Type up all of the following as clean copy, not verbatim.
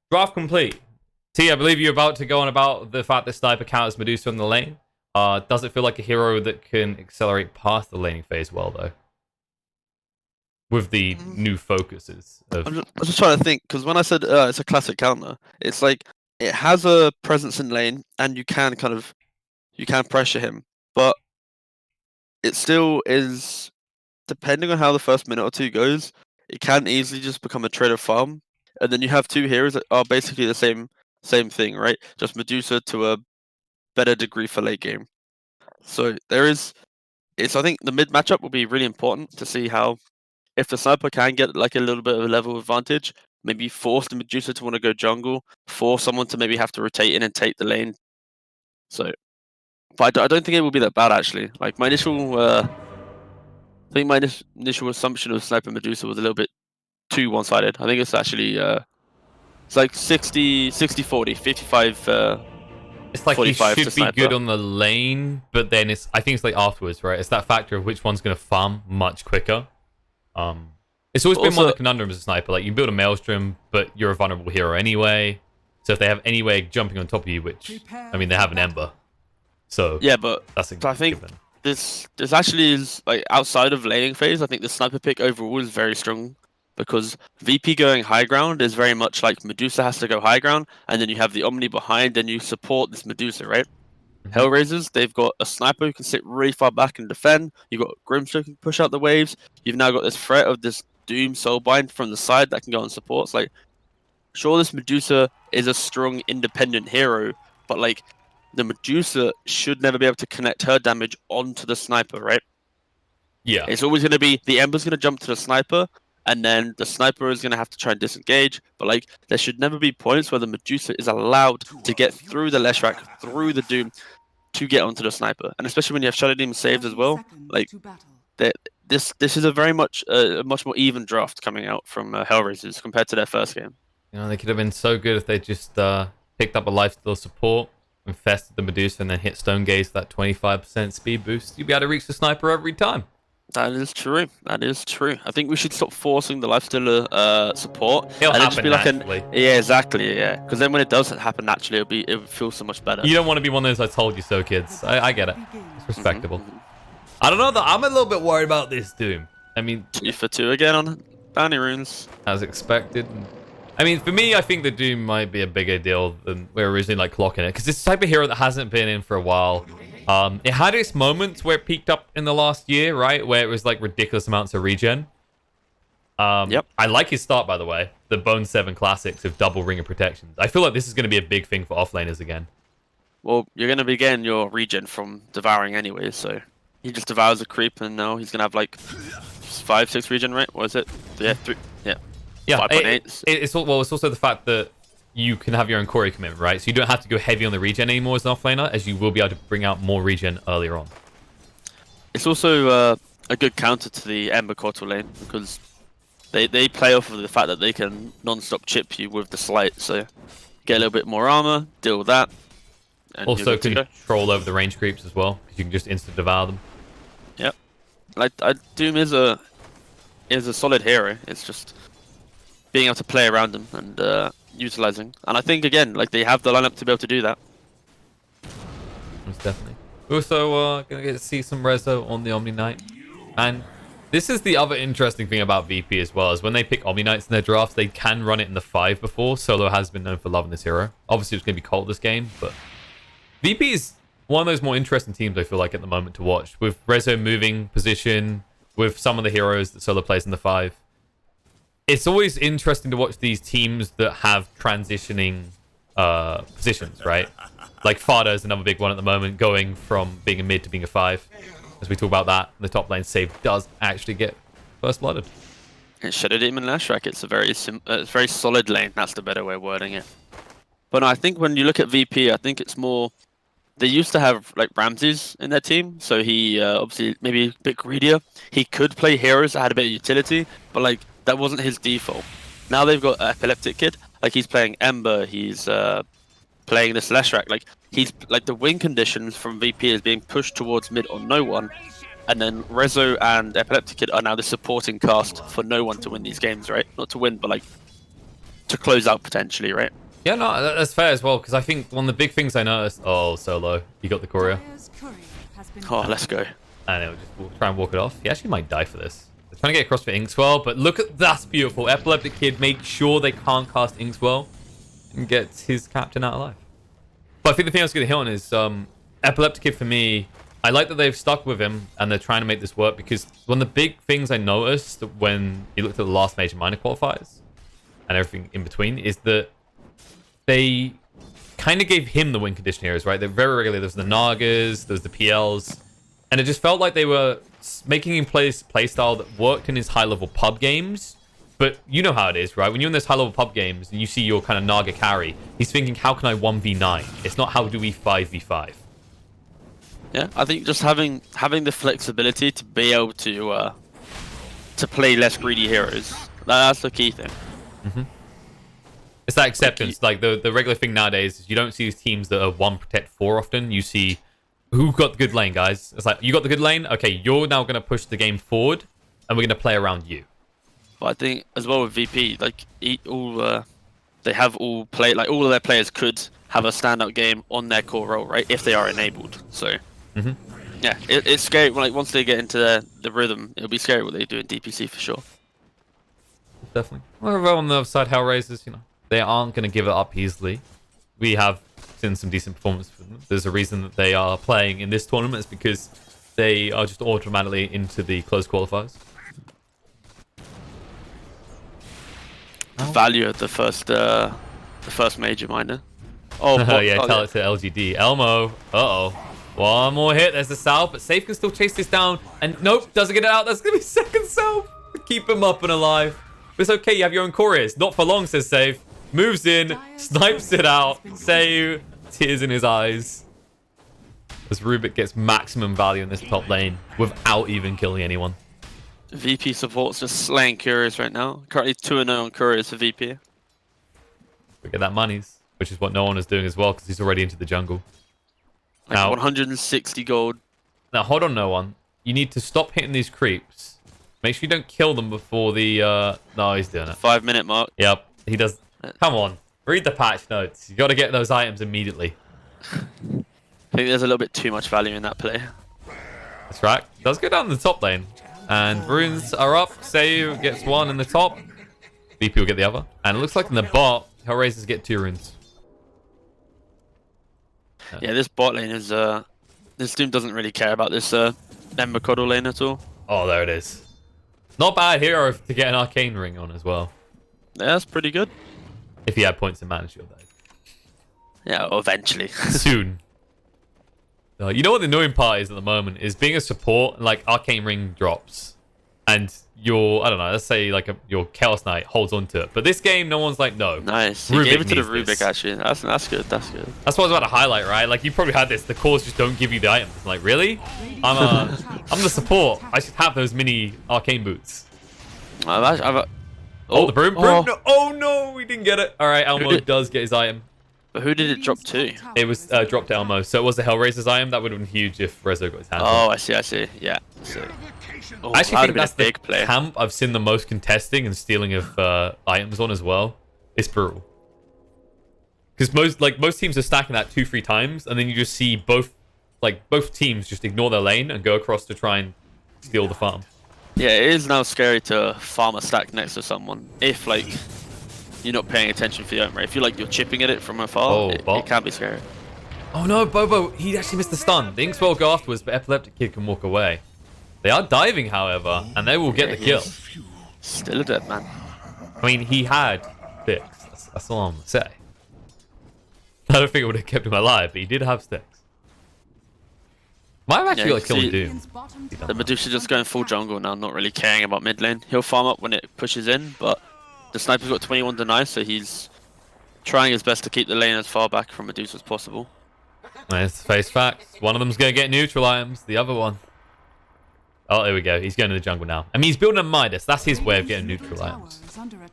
Draft complete. T, I believe you're about to go on about the fact that Sniper counters Medusa in the lane. Does it feel like a hero that can accelerate past the laning phase well, though? With the new focuses of... I'm just trying to think, because when I said it's a classic counter, it's like it has a presence in lane, and you can pressure him, but it still is, depending on how the first minute or two goes, it can easily just become a trade of farm, and then you have two heroes that are basically the same thing, right? Just Medusa to a better degree for late game. So I think the mid matchup will be really important to see how, if the sniper can get like a little bit of a level advantage, maybe force the Medusa to want to go jungle, force someone to maybe have to rotate in and take the lane. So, but I don't think it will be that bad actually. Like my initial, I think my initial assumption of Sniper Medusa was a little bit too one-sided. I think it's actually, it's like 60, 40, 55. It's like he 45 to should be sniper. good on the lane, but then I think it's like afterwards, right? It's that factor of which one's going to farm much quicker. It's always been one of the conundrums as a sniper. Like, you build a Maelstrom, but you're a vulnerable hero anyway. So if they have any way of jumping on top of you, which, I mean, they have an Ember. So yeah, but that's I think this actually is, like, outside of laning phase, I think the sniper pick overall is very strong, because VP going high ground is very much like Medusa has to go high ground, and then you have the Omni behind, and you support this Medusa, right? HellRaisers, they've got a sniper who can sit really far back and defend. You've got Grimstroke who can push out the waves. You've now got this threat of this Doom Soulbind from the side that can go on support. It's like, sure, this Medusa is a strong, independent hero, but like, the Medusa should never be able to connect her damage onto the sniper, right? Yeah. It's always going to be the Ember's going to jump to the sniper, and then the sniper is going to have to try and disengage. But like, there should never be points where the Medusa is allowed to get through the Leshrac, through the Doom, to get onto the sniper. And especially when you have Shadow Demon saved as well, like, this is a very much a much more even draft coming out from HellRaisers compared to their first game. You know, they could have been so good if they just picked up a lifesteal support, infested the Medusa, and then hit Stone Gaze for that 25% speed boost. You'd be able to reach the sniper every time. That is true. That is true. I think we should stop forcing the lifestealer support. It'll and happen just be naturally. Yeah, exactly. Yeah, because then when it does happen naturally, it would feel so much better. You don't want to be one of those "I told you so" kids. I get it. It's respectable. I don't know though. I'm a little bit worried about this Doom. I mean, 2 for 2 again on bounty runes, as expected. I mean, for me, I think the Doom might be a bigger deal than we were originally like clocking it, because it's the type of hero that hasn't been in for a while. It had its moments where it peaked up in the last year, right? Where it was like ridiculous amounts of regen. Yep. I like his start, by the way. The Bone 7 classics of double ring of protections. I feel like this is going to be a big thing for offlaners again. Well, you're going to be getting your regen from devouring anyway, so he just devours a creep, and now he's going to have like 5, 6 regen, right? What is it? Yeah, 3. Yeah. Yeah. 5.8. It's also the fact that you can have your own core commitment, right? So you don't have to go heavy on the regen anymore as an offlaner, as you will be able to bring out more regen earlier on. It's also a good counter to the Ember Courtal lane, because they play off of the fact that they can non-stop chip you with the slight, so get a little bit more armor, deal with that. And also control over the range creeps as well, because you can just instant devour them. Yep. Like, Doom is a solid hero. It's just being able to play around him and utilizing. And I think, again, like, they have the lineup to be able to do that. Most definitely. We're also going to get to see some Rezo on the Omni Knight. And this is the other interesting thing about VP as well, is when they pick Omni Knights in their drafts, they can run it in the 5 before. Solo has been known for loving this hero. Obviously, it's going to be cold this game, but VP is one of those more interesting teams, I feel like, at the moment to watch. With Rezo moving position, with some of the heroes that Solo plays in the 5. It's always interesting to watch these teams that have transitioning positions, right? Like Fada is another big one at the moment, going from being a mid to being a 5. As we talk about that, the top lane save does actually get first blooded. It's Shadow Demon Lashrak. It's a very solid lane. That's the better way of wording it. But no, I think when you look at VP, I think it's more. They used to have like Ramses in their team, so he obviously maybe a bit greedier. He could play heroes that had a bit of utility, but like that wasn't his default. Now they've got Epileptic Kid. Like, he's playing Ember. He's playing this Leshrac. Like, he's like, the win conditions from VP is being pushed towards mid on no one, and then Rezo and Epileptic Kid are now the supporting cast for no one to win these games, right? Not to win, but like to close out potentially, right? Yeah, no, that's fair as well, because I think one of the big things I noticed... Oh, Solo. You got the courier. Oh, let's go. And it'll just try and walk it off. He actually might die for this. They're trying to get across for Inkswell, but look at that's beautiful. Epileptic Kid made sure they can't cast Inkswell and gets his captain out alive. But I think the thing I was going to hit on is Epileptic Kid for me, I like that they've stuck with him and they're trying to make this work, because one of the big things I noticed when you looked at the last major minor qualifiers and everything in between is that they kind of gave him the win condition heroes, right? They're very regularly. There's the Nagas, there's the PLs, and it just felt like they were making him play playstyle that worked in his high-level pub games. But you know how it is, right? When you're in those high-level pub games and you see your kind of Naga carry, he's thinking, how can I 1v9? It's not how do we 5v5. Yeah, I think just having the flexibility to be able to play less greedy heroes, that's the key thing. Mm-hmm. It's that acceptance. Like the regular thing nowadays is you don't see these teams that are 1 protect 4 often. You see who got the good lane, guys. It's like, you got the good lane? Okay, you're now going to push the game forward and we're going to play around you. But I think as well with VP, like they have all play, like all of their players could have a standout game on their core role, right? If they are enabled. So yeah, it's scary. Like once they get into the rhythm, it'll be scary what they do in DPC for sure. Definitely. However, on the other side, HellRaisers, you know, they aren't going to give it up easily. We have seen some decent performance from them. There's a reason that they are playing in this tournament. It's because they are just automatically into the close qualifiers. The value of the first major minor. Oh, yeah, tell it to LGD. Elmo. Uh-oh. One more hit. There's the salve, but Safe can still chase this down. And nope, doesn't get it out. That's going to be second salve. Keep him up and alive. But it's okay, you have your own couriers. Not for long, says Safe. Moves in, snipes it out. Save, tears in his eyes. As Rubik gets maximum value in this top lane without even killing anyone. VP support's just slaying couriers right now. Currently 2-0 on couriers for VP. We get that monies, which is what no one is doing as well, because he's already into the jungle. Like now, 160 gold. Now, hold on, no one. You need to stop hitting these creeps. Make sure you don't kill them before the... No, he's doing it. 5-minute mark. Yep, he does. Come on. Read the patch notes. You got to get those items immediately. I think there's a little bit too much value in that play. That's right. Does go down the top lane. And runes are up. Seiyu gets one in the top. VP will get the other. And it looks like in the bot, HellRaisers get 2 runes. Yeah, this bot lane is... this team doesn't really care about this Ember Coddle lane at all. Oh, there it is. Not bad hero to get an arcane ring on as well. Yeah, that's pretty good. If he had points in mana shield, though. Yeah, eventually. Soon. You know what the annoying part is at the moment is being a support, like arcane ring drops, and your, I don't know, let's say like your Chaos Knight holds onto it. But this game, no one's like, no. Nice. He gave it to the Rubik actually. That's good. That's good. That's what I was about to highlight, right? Like you probably had this. The cores just don't give you the items. Like really? I'm the support. I should have those mini arcane boots. Oh, the broom. Oh. No. Oh no, we didn't get it. All right, Elmo does get his item. But who did it drop to? It was dropped to Elmo, so it was the HellRaisers item. That would have been huge if Rezo got his hands on. Oh, I see. Yeah. Oh, I actually think that's the big play. camp I've seen the most contesting and stealing of items on as well. It's brutal. Because most teams are stacking that 2-3 times, and then you just see both teams just ignore their lane and go across to try and steal the farm. Yeah, it is now scary to farm a stack next to someone if like you're not paying attention for the item, right? If you're chipping at it from afar, it can be scary. Oh no, Bobo, he actually missed the stun. The Inks will go afterwards, but Epileptic Kid can walk away. They are diving, however, and they will get the kill. Still a dead man. I mean, he had sticks. That's all I'm going to say. I don't think it would have kept him alive, but he did have sticks. Might have actually got a kill in Doom. The Medusa just going full jungle now, not really caring about mid lane. He'll farm up when it pushes in, but the sniper's got 21 deny, so he's trying his best to keep the lane as far back from Medusa as possible. Nice face facts. One of them's going to get neutral items, the other one. Oh, there we go. He's going to the jungle now. I mean, he's building a Midas. That's his way of getting neutral items.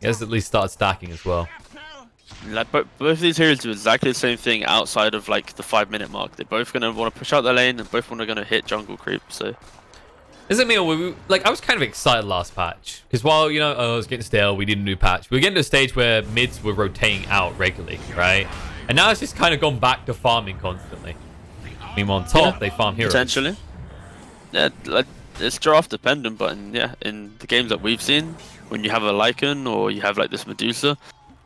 He has at least started stacking as well. Like both of these heroes do exactly the same thing outside of like the 5-minute mark. They're both going to want to push out their lane and both want to hit jungle creep. So Isn't me? Like, I was kind of excited last patch because while you know, oh, it was getting stale, we did a new patch. We were getting to a stage where mids were rotating out regularly, right? And now it's just kind of gone back to farming constantly. I mean, on top, they farm heroes. Potentially. Yeah, like, it's draft dependent, but in the games that we've seen, when you have a Lycan or you have like this Medusa,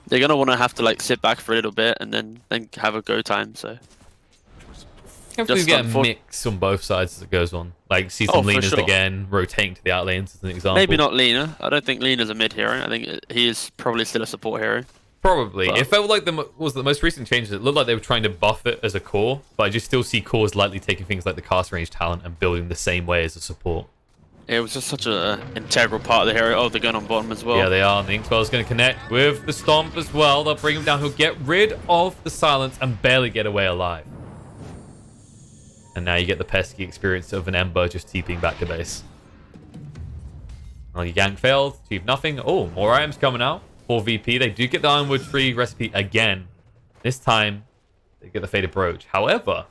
they're gonna want to have to like sit back for a little bit and then have a go time. So Hopefully, we get a mix on both sides as it goes on. Like, see some Lenas again, rotating to the out lanes as an example. Maybe not Lina. I don't think Lina's a mid hero. I think he is probably still a support hero. Probably. But it felt like the most recent changes. It looked like they were trying to buff it as a core, but I just still see cores lightly taking things like the cast range talent and building the same way as a support. It was just such an integral part of the hero. Oh, they're going on bottom as well. Yeah, they are. And the Inkwell's going to connect with the Stomp as well. They'll bring him down. He'll get rid of the silence and barely get away alive. And now you get the pesky experience of an Ember just TPing back to base. Well, your gank failed. Achieved nothing. Oh, more items coming out for VP. They do get the Ironwood Tree recipe again. This time, they get the Faded Brooch. However,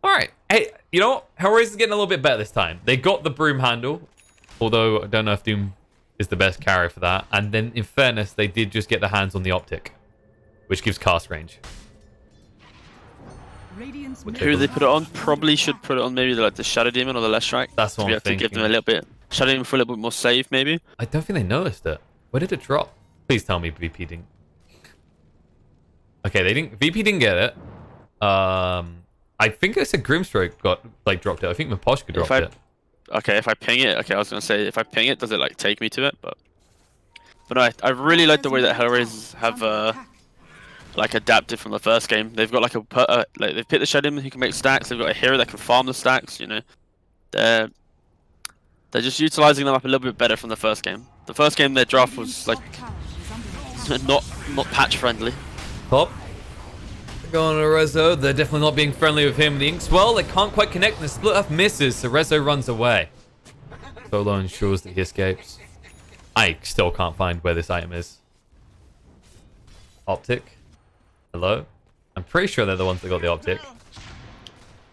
alright. Hey, you know what? HellRaisers is getting a little bit better this time. They got the Broom handle. Although, I don't know if Doom is the best carry for that. And then, in fairness, they did just get their hands on the Optic, which gives cast range. Who they put it on? Probably should put it on maybe like the Shadow Demon or the Leshrac. That's what I'm thinking. To give them a little bit. Shadow Demon for a little bit more save, maybe. I don't think they noticed it. Where did it drop? Please tell me VP didn't. Okay, they didn't. VP didn't get it. I think it's a Grimstroke got like dropped it. I think Maposhka dropped it. Okay, if I ping it. Okay, I was gonna say if I ping it, does it like take me to it? But no, I really like the way that HellRaisers have like adapted from the first game. They've got like like they've picked the Shadow Demon who can make stacks. They've got a hero that can farm the stacks. You know, they're just utilizing them up a little bit better from the first game. The first game their draft was like not patch friendly. Top. Going to Rezo. They're definitely not being friendly with him. The Inkswell, they can't quite connect, and the split up misses, so Rezo runs away. Solo ensures that he escapes. I still can't find where this item is. Optic. Hello? I'm pretty sure they're the ones that got the Optic.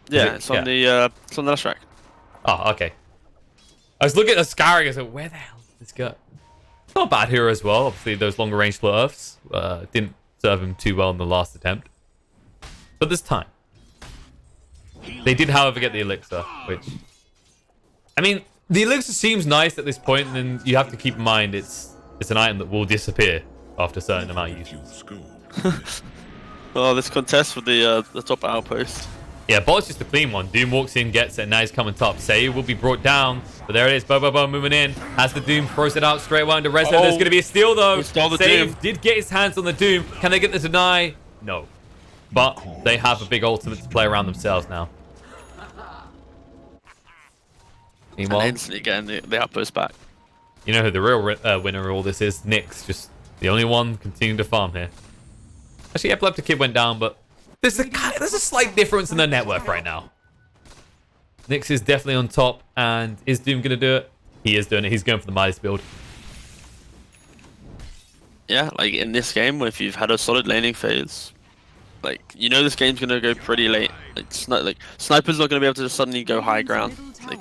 Yeah, it's on the Leshrac. Oh, okay. I was looking at the scarring, I was like, where the hell did this go? Not a bad hero as well. Obviously, those longer range split earths didn't serve him too well in the last attempt. But this time, they did, however, get the elixir, which... I mean, the elixir seems nice at this point, and then you have to keep in mind it's an item that will disappear after a certain amount of use. Oh, this contest for the top outpost. Yeah, bot's just a clean one. Doom walks in, gets it, and now he's coming top. Say will be brought down, but there it is. Bo moving in. Has the Doom, throws it out straight away into Rezo. There's going to be a steal, though. Save did get his hands on the Doom. Can they get the deny? No. But they have a big ultimate to play around themselves now. Meanwhile, and instantly getting the outpost back. You know who the real winner of all this is? Nyx, just the only one continuing to farm here. Actually, Epileptic Kid went down, but there's a slight difference in their net worth right now. Nyx is definitely on top, and is Doom going to do it? He is doing it. He's going for the Midas build. Yeah, like in this game, if you've had a solid laning phase, like you know this game's gonna go pretty late. Like Sniper's not gonna be able to just suddenly go high ground. Like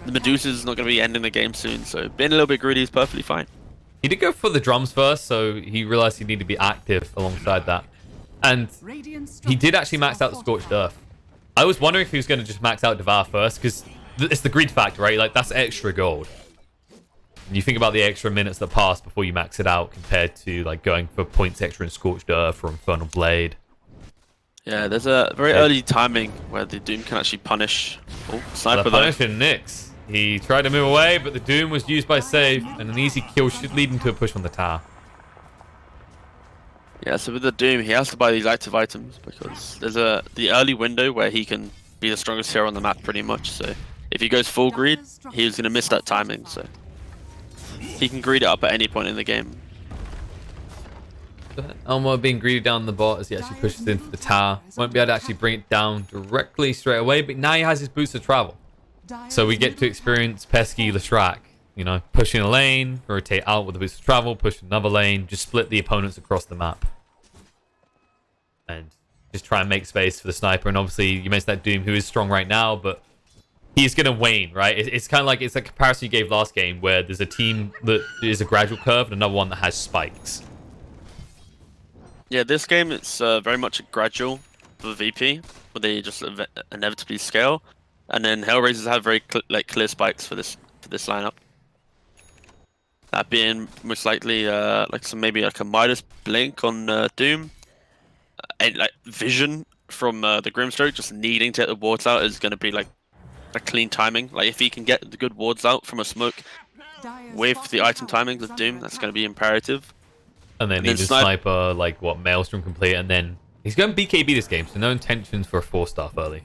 the Medusa's not gonna be ending the game soon, so being a little bit greedy is perfectly fine. He did go for the drums first, so he realized he needed to be active alongside that. And he did actually max out the Scorched Earth. I was wondering if he was going to just max out Devour first, because it's the greed factor, right? Like, that's extra gold. And you think about the extra minutes that pass before you max it out compared to, like, going for points extra in Scorched Earth or Infernal Blade. Yeah, there's a very early timing where the Doom can actually punish. Oh, Sniper there. Punishing Nyx. He tried to move away, but the Doom was used by Save, and an easy kill should lead him to a push on the tower. Yeah, so with the Doom, he has to buy these active items because there's the early window where he can be the strongest hero on the map pretty much. So if he goes full greed, he's going to miss that timing. So he can greed it up at any point in the game. Elmo being greedy down the bot as he actually pushes in for the tower. Won't be able to actually bring it down directly straight away, but now he has his boots of travel. So we get to experience pesky Leshrac, you know, pushing a lane, rotate out with the boots of travel, push another lane, just split the opponents across the map. And just try and make space for the Sniper. And obviously, you mentioned that Doom, who is strong right now, but he's going to wane, right? It's kind of like, it's a comparison you gave last game where there's a team that is a gradual curve and another one that has spikes. Yeah, this game, it's very much a gradual for VP, where they just inevitably scale. And then HellRaisers have very clear spikes for this lineup. That being most likely maybe like a Midas Blink on Doom. And like Vision from the Grimstroke, just needing to get the wards out is going to be like a clean timing. Like if he can get the good wards out from a smoke with the item timings of Doom, that's going to be imperative. And then he just sniper, like what, Maelstrom complete, and then he's going BKB this game, so no intentions for a 4-star early.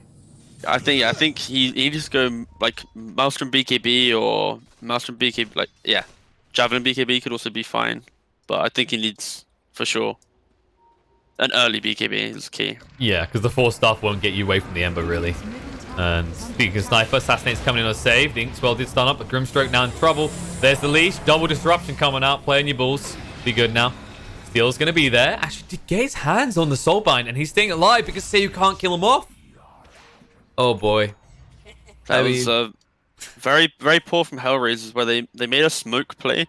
I think he just go like Maelstrom BKB or Maelstrom BKB, like yeah, Javelin BKB could also be fine, but I think he needs for sure an early BKB is key. Yeah, because the 4-star won't get you away from the Ember really. And speaking of sniper, Assassinate's coming in on a save. The Inkswell did stun up, but Grimstroke now in trouble. There's the leash, double disruption coming out, playing your balls. Be good now. Steel's going to be there. Actually, did get his hands on the Soulbind, and he's staying alive because say you can't kill him off. Oh boy. That was very, very poor from HellRaisers, where they made a smoke play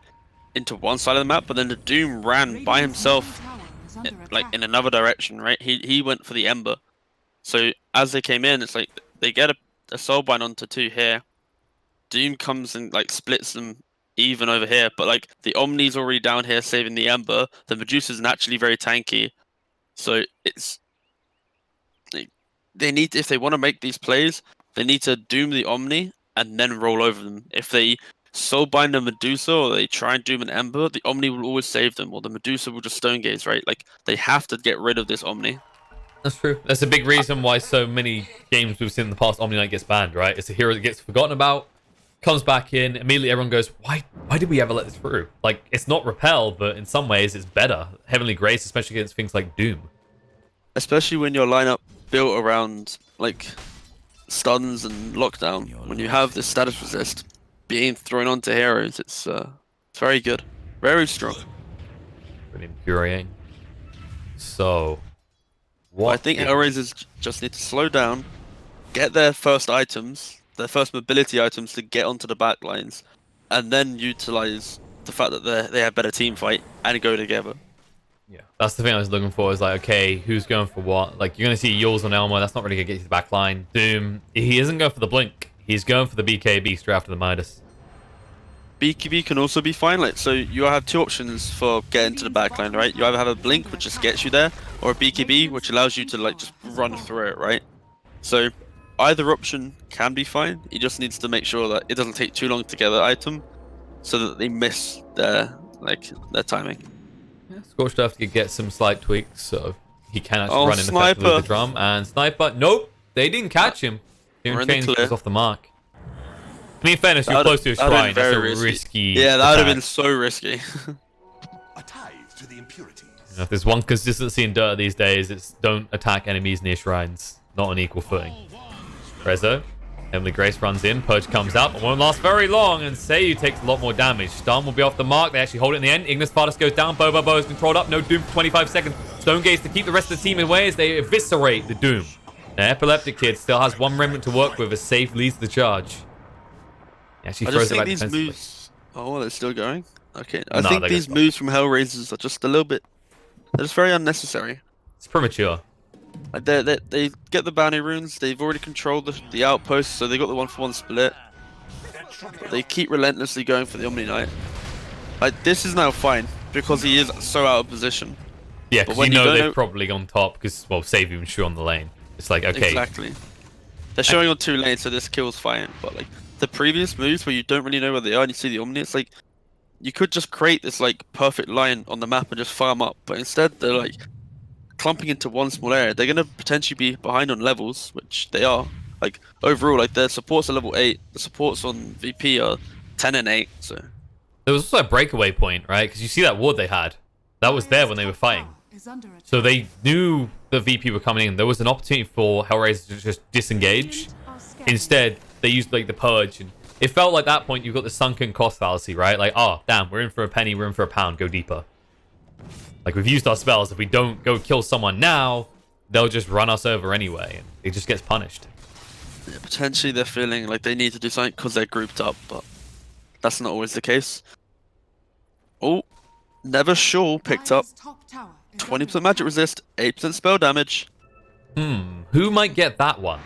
into one side of the map, but then the Doom ran by himself like in another direction, right? He went for the Ember. So as they came in, it's like they get a Soulbind onto 2 here. Doom comes and like splits them even over here, but like the Omni's already down here saving the Ember. The Medusa's naturally very tanky, so it's they need, if they want to make these plays, they need to doom the Omni and then roll over them. If they Soulbind the Medusa or they try and doom an Ember, the Omni will always save them, or the Medusa will just stone gaze, right? Like they have to get rid of this Omni. That's true. That's a big reason why so many games we've seen in the past Omni Knight gets banned, right? It's a hero that gets forgotten about, comes back in, immediately everyone goes, why did we ever let this through? Like, it's not repel, but in some ways it's better. Heavenly Grace, especially against things like Doom. Especially when your lineup built around like stuns and lockdown. When you have this status resist being thrown onto heroes, it's very good. Very strong. Pretty infuriating. So what I think HellRaisers just need to slow down, get their first items, their first mobility items to get onto the back lines, and then utilize the fact that they have better team fight and go together. Yeah, that's the thing I was looking for, is like, okay, who's going for what? Like, you're going to see Yules on Elmo, that's not really going to get you to the back line. Doom, he isn't going for the Blink. He's going for the BKB straight after the Midas. BKB can also be fine, like, so you have 2 options for getting to the backline, right? You either have a Blink, which just gets you there, or a BKB, which allows you to like just run through it, right? So either option can be fine. He just needs to make sure that it doesn't take too long to get the item, so that they miss their timing. Yeah, Scorched Earth could get some slight tweaks, so he can actually run in effectively with the drum. And Sniper, nope, they didn't catch him. Doom Chains was off the mark. I mean, in fairness, you're close to a shrine. That's a risky. Yeah, that would have been so risky. A tithe to the impurities. You know, if there's one consistency in Dota these days, it's don't attack enemies near shrines. Not on equal footing. Rezo, Heavenly Grace runs in, Purge comes out, but won't last very long, and Seiyu takes a lot more damage. Stun will be off the mark. They actually hold it in the end. Ignis Fardus goes down. Bobo is controlled up. No Doom for 25 seconds. Stone Gaze to keep the rest of the team away as they eviscerate the Doom. The Epileptic Kid still has 1 remnant to work with as Safe leads the charge. Yeah, she throws it back these defensively. moves. Oh, they're still going. Okay, I think these moves from HellRaisers are just a little bit. They're just very unnecessary. It's premature. Like they get the bounty runes. They've already controlled the outposts, so they got the 1-for-1 split. They keep relentlessly going for the Omni Knight. Like this is now fine because he is so out of position. Yeah, because you know they've probably gone top because, well, Save even sure on the lane. It's like, okay. Exactly. They're showing on 2 lanes, so this kill's fine. But like the previous moves where you don't really know where they are and you see the Omni, it's like you could just create this like perfect line on the map and just farm up. But instead they're like clumping into one small area. They're gonna potentially be behind on levels, which they are. Like overall, like their supports are level 8. The supports on VP are 10 and 8. So there was also a breakaway point, right? Because you see that ward they had. That was there when they were fighting. So they knew the VP were coming in. There was an opportunity for HellRaisers to just disengage. Instead, they used like the Purge, and it felt like that point you got the sunken cost fallacy, right? Like, oh, damn, we're in for a penny, we're in for a pound, go deeper. Like, we've used our spells. If we don't go kill someone now, they'll just run us over anyway, and it just gets punished. Potentially they're feeling like they need to do something because they're grouped up, but that's not always the case. Oh, Never Sure picked up 20% magic resist, 8% spell damage. Who might get that one?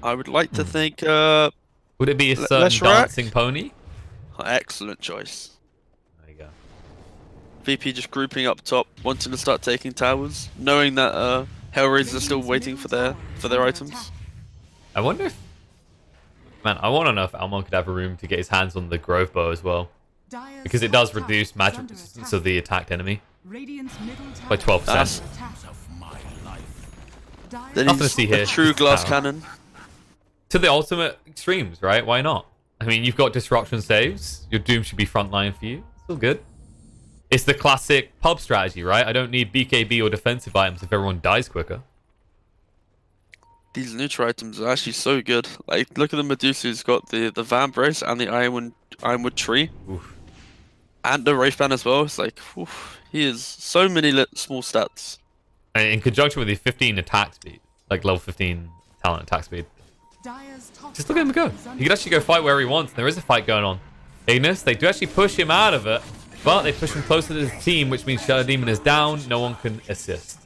I would like to think Would it be a certain Leshrac? dancing pony? Excellent choice. There you go. VP just grouping up top, wanting to start taking towers, knowing that HellRaisers are still waiting for their items. I wonder if... Man, I want to know if Almon could have a room to get his hands on the Grove Bow as well. Because it does reduce magic resistance of the attacked enemy by 12%. Then Nothing to he's see here. a true glass Tower. cannon. To the ultimate extremes, right? Why not? I mean, you've got disruption saves. Your Doom should be frontline for you. It's all good. It's the classic pub strategy, right? I don't need BKB or defensive items if everyone dies quicker. These neutral items are actually so good. Like, look at the Medusa who's got the Van Brace and the Ironwood Tree. Oof. And the Wraith Band as well. It's like, oof, he is so many small stats. And in conjunction with the 15 attack speed, like level 15 talent attack speed. Just look at him go. He can actually go fight where he wants. There is a fight going on. Ignis, they do actually push him out of it, but they push him closer to the team, which means Shadow Demon is down. No one can assist.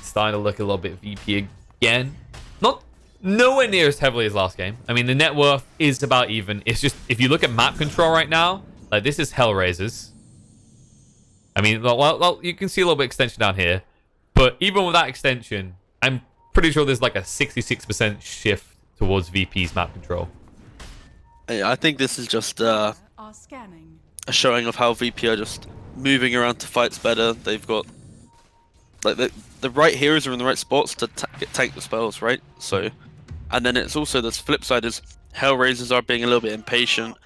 Starting to look a little bit VP again. Not nowhere near as heavily as last game. I mean, the net worth is about even. It's just, if you look at map control right now, like this is HellRaisers. I mean, well, you can see a little bit extension down here. But even with that extension, I'm pretty sure there's like a 66% shift towards VP's map control. I think this is just a showing of how VP are just moving around to fights better. They've got like the right heroes are in the right spots to tank the spells, right? So, and then it's also the flip side is HellRaisers are being a little bit impatient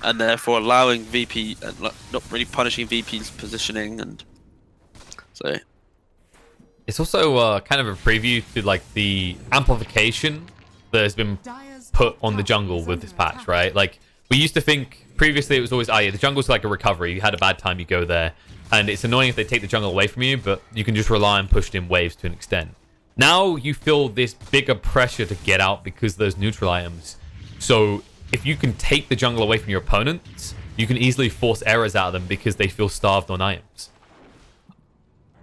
and therefore allowing VP and not really punishing VP's positioning, and so it's also kind of a preview to like the amplification that has been put on the jungle with this patch, right? Like we used to think previously it was always, yeah, the jungle's like a recovery. You had a bad time, you go there. And it's annoying if they take the jungle away from you, but you can just rely on pushing in waves to an extent. Now you feel this bigger pressure to get out because of those neutral items. So if you can take the jungle away from your opponents, you can easily force errors out of them because they feel starved on items.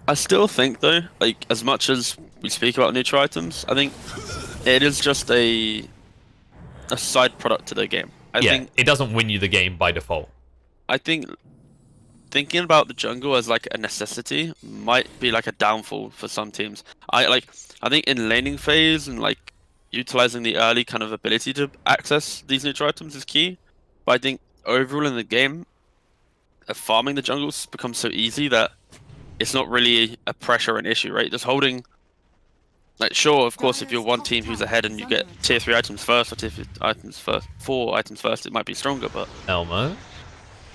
I still think though, like as much as we speak about neutral items, I think it is just a side product to the game. I think it doesn't win you the game by default. I think thinking about the jungle as like a necessity might be like a downfall for some teams. I think in laning phase and like utilizing the early kind of ability to access these neutral items is key. But I think overall in the game, farming the jungles becomes so easy that it's not really a pressure and issue, right? Just holding, like, sure, of course, if you're one team who's ahead and you get tier 3 items first or tier 4 items first, it might be stronger, but Elmo,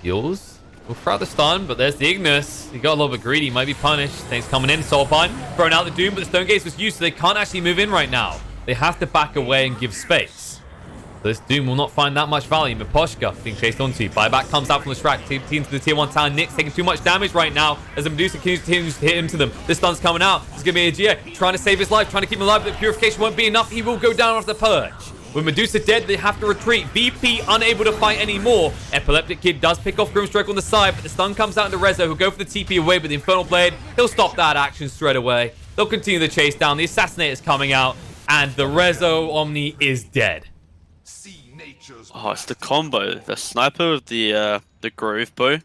yours. We'll throw out the stun, but there's the Ignis. He got a little bit greedy, might be punished. Things coming in, Soulbind, throwing out the Doom, but the Stone Gaze was used, so they can't actually move in right now. They have to back away and give space. So this Doom will not find that much value. Miposhka being chased onto. Buyback comes out from the Shrek. Team to the tier 1 tower. Nick's taking too much damage right now as the Medusa continues to hit into them. This stun's coming out. It's going to be a GA trying to save his life, trying to keep him alive, but the purification won't be enough. He will go down off the perch. With Medusa dead, they have to retreat. VP unable to fight anymore. Epileptic Kid does pick off Grimstroke on the side, but the stun comes out into Rezo, who'll go for the TP away, but the Infernal Blade, he'll stop that action straight away. They'll continue the chase down. The Assassinator's coming out, and the Rezo Omni is dead. oh, it's the combo. The sniper with the Grove Bow,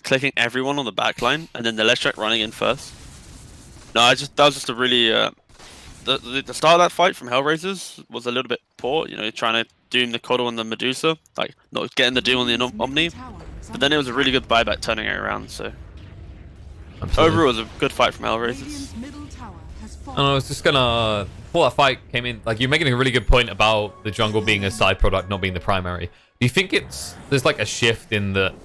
clicking everyone on the backline, and then the Leshrac running in first. No, that was just a really the start of that fight from HellRaisers was a little bit poor. You know, trying to doom the Coddle and the Medusa, like not getting the doom on the Omni. But then it was a really good buyback turning it around. So overall, it was a good fight from HellRaisers. I was just gonna, before that fight came in, like you're making a really good point about the jungle being a side product, not being the primary. Do you think there's like a shift in that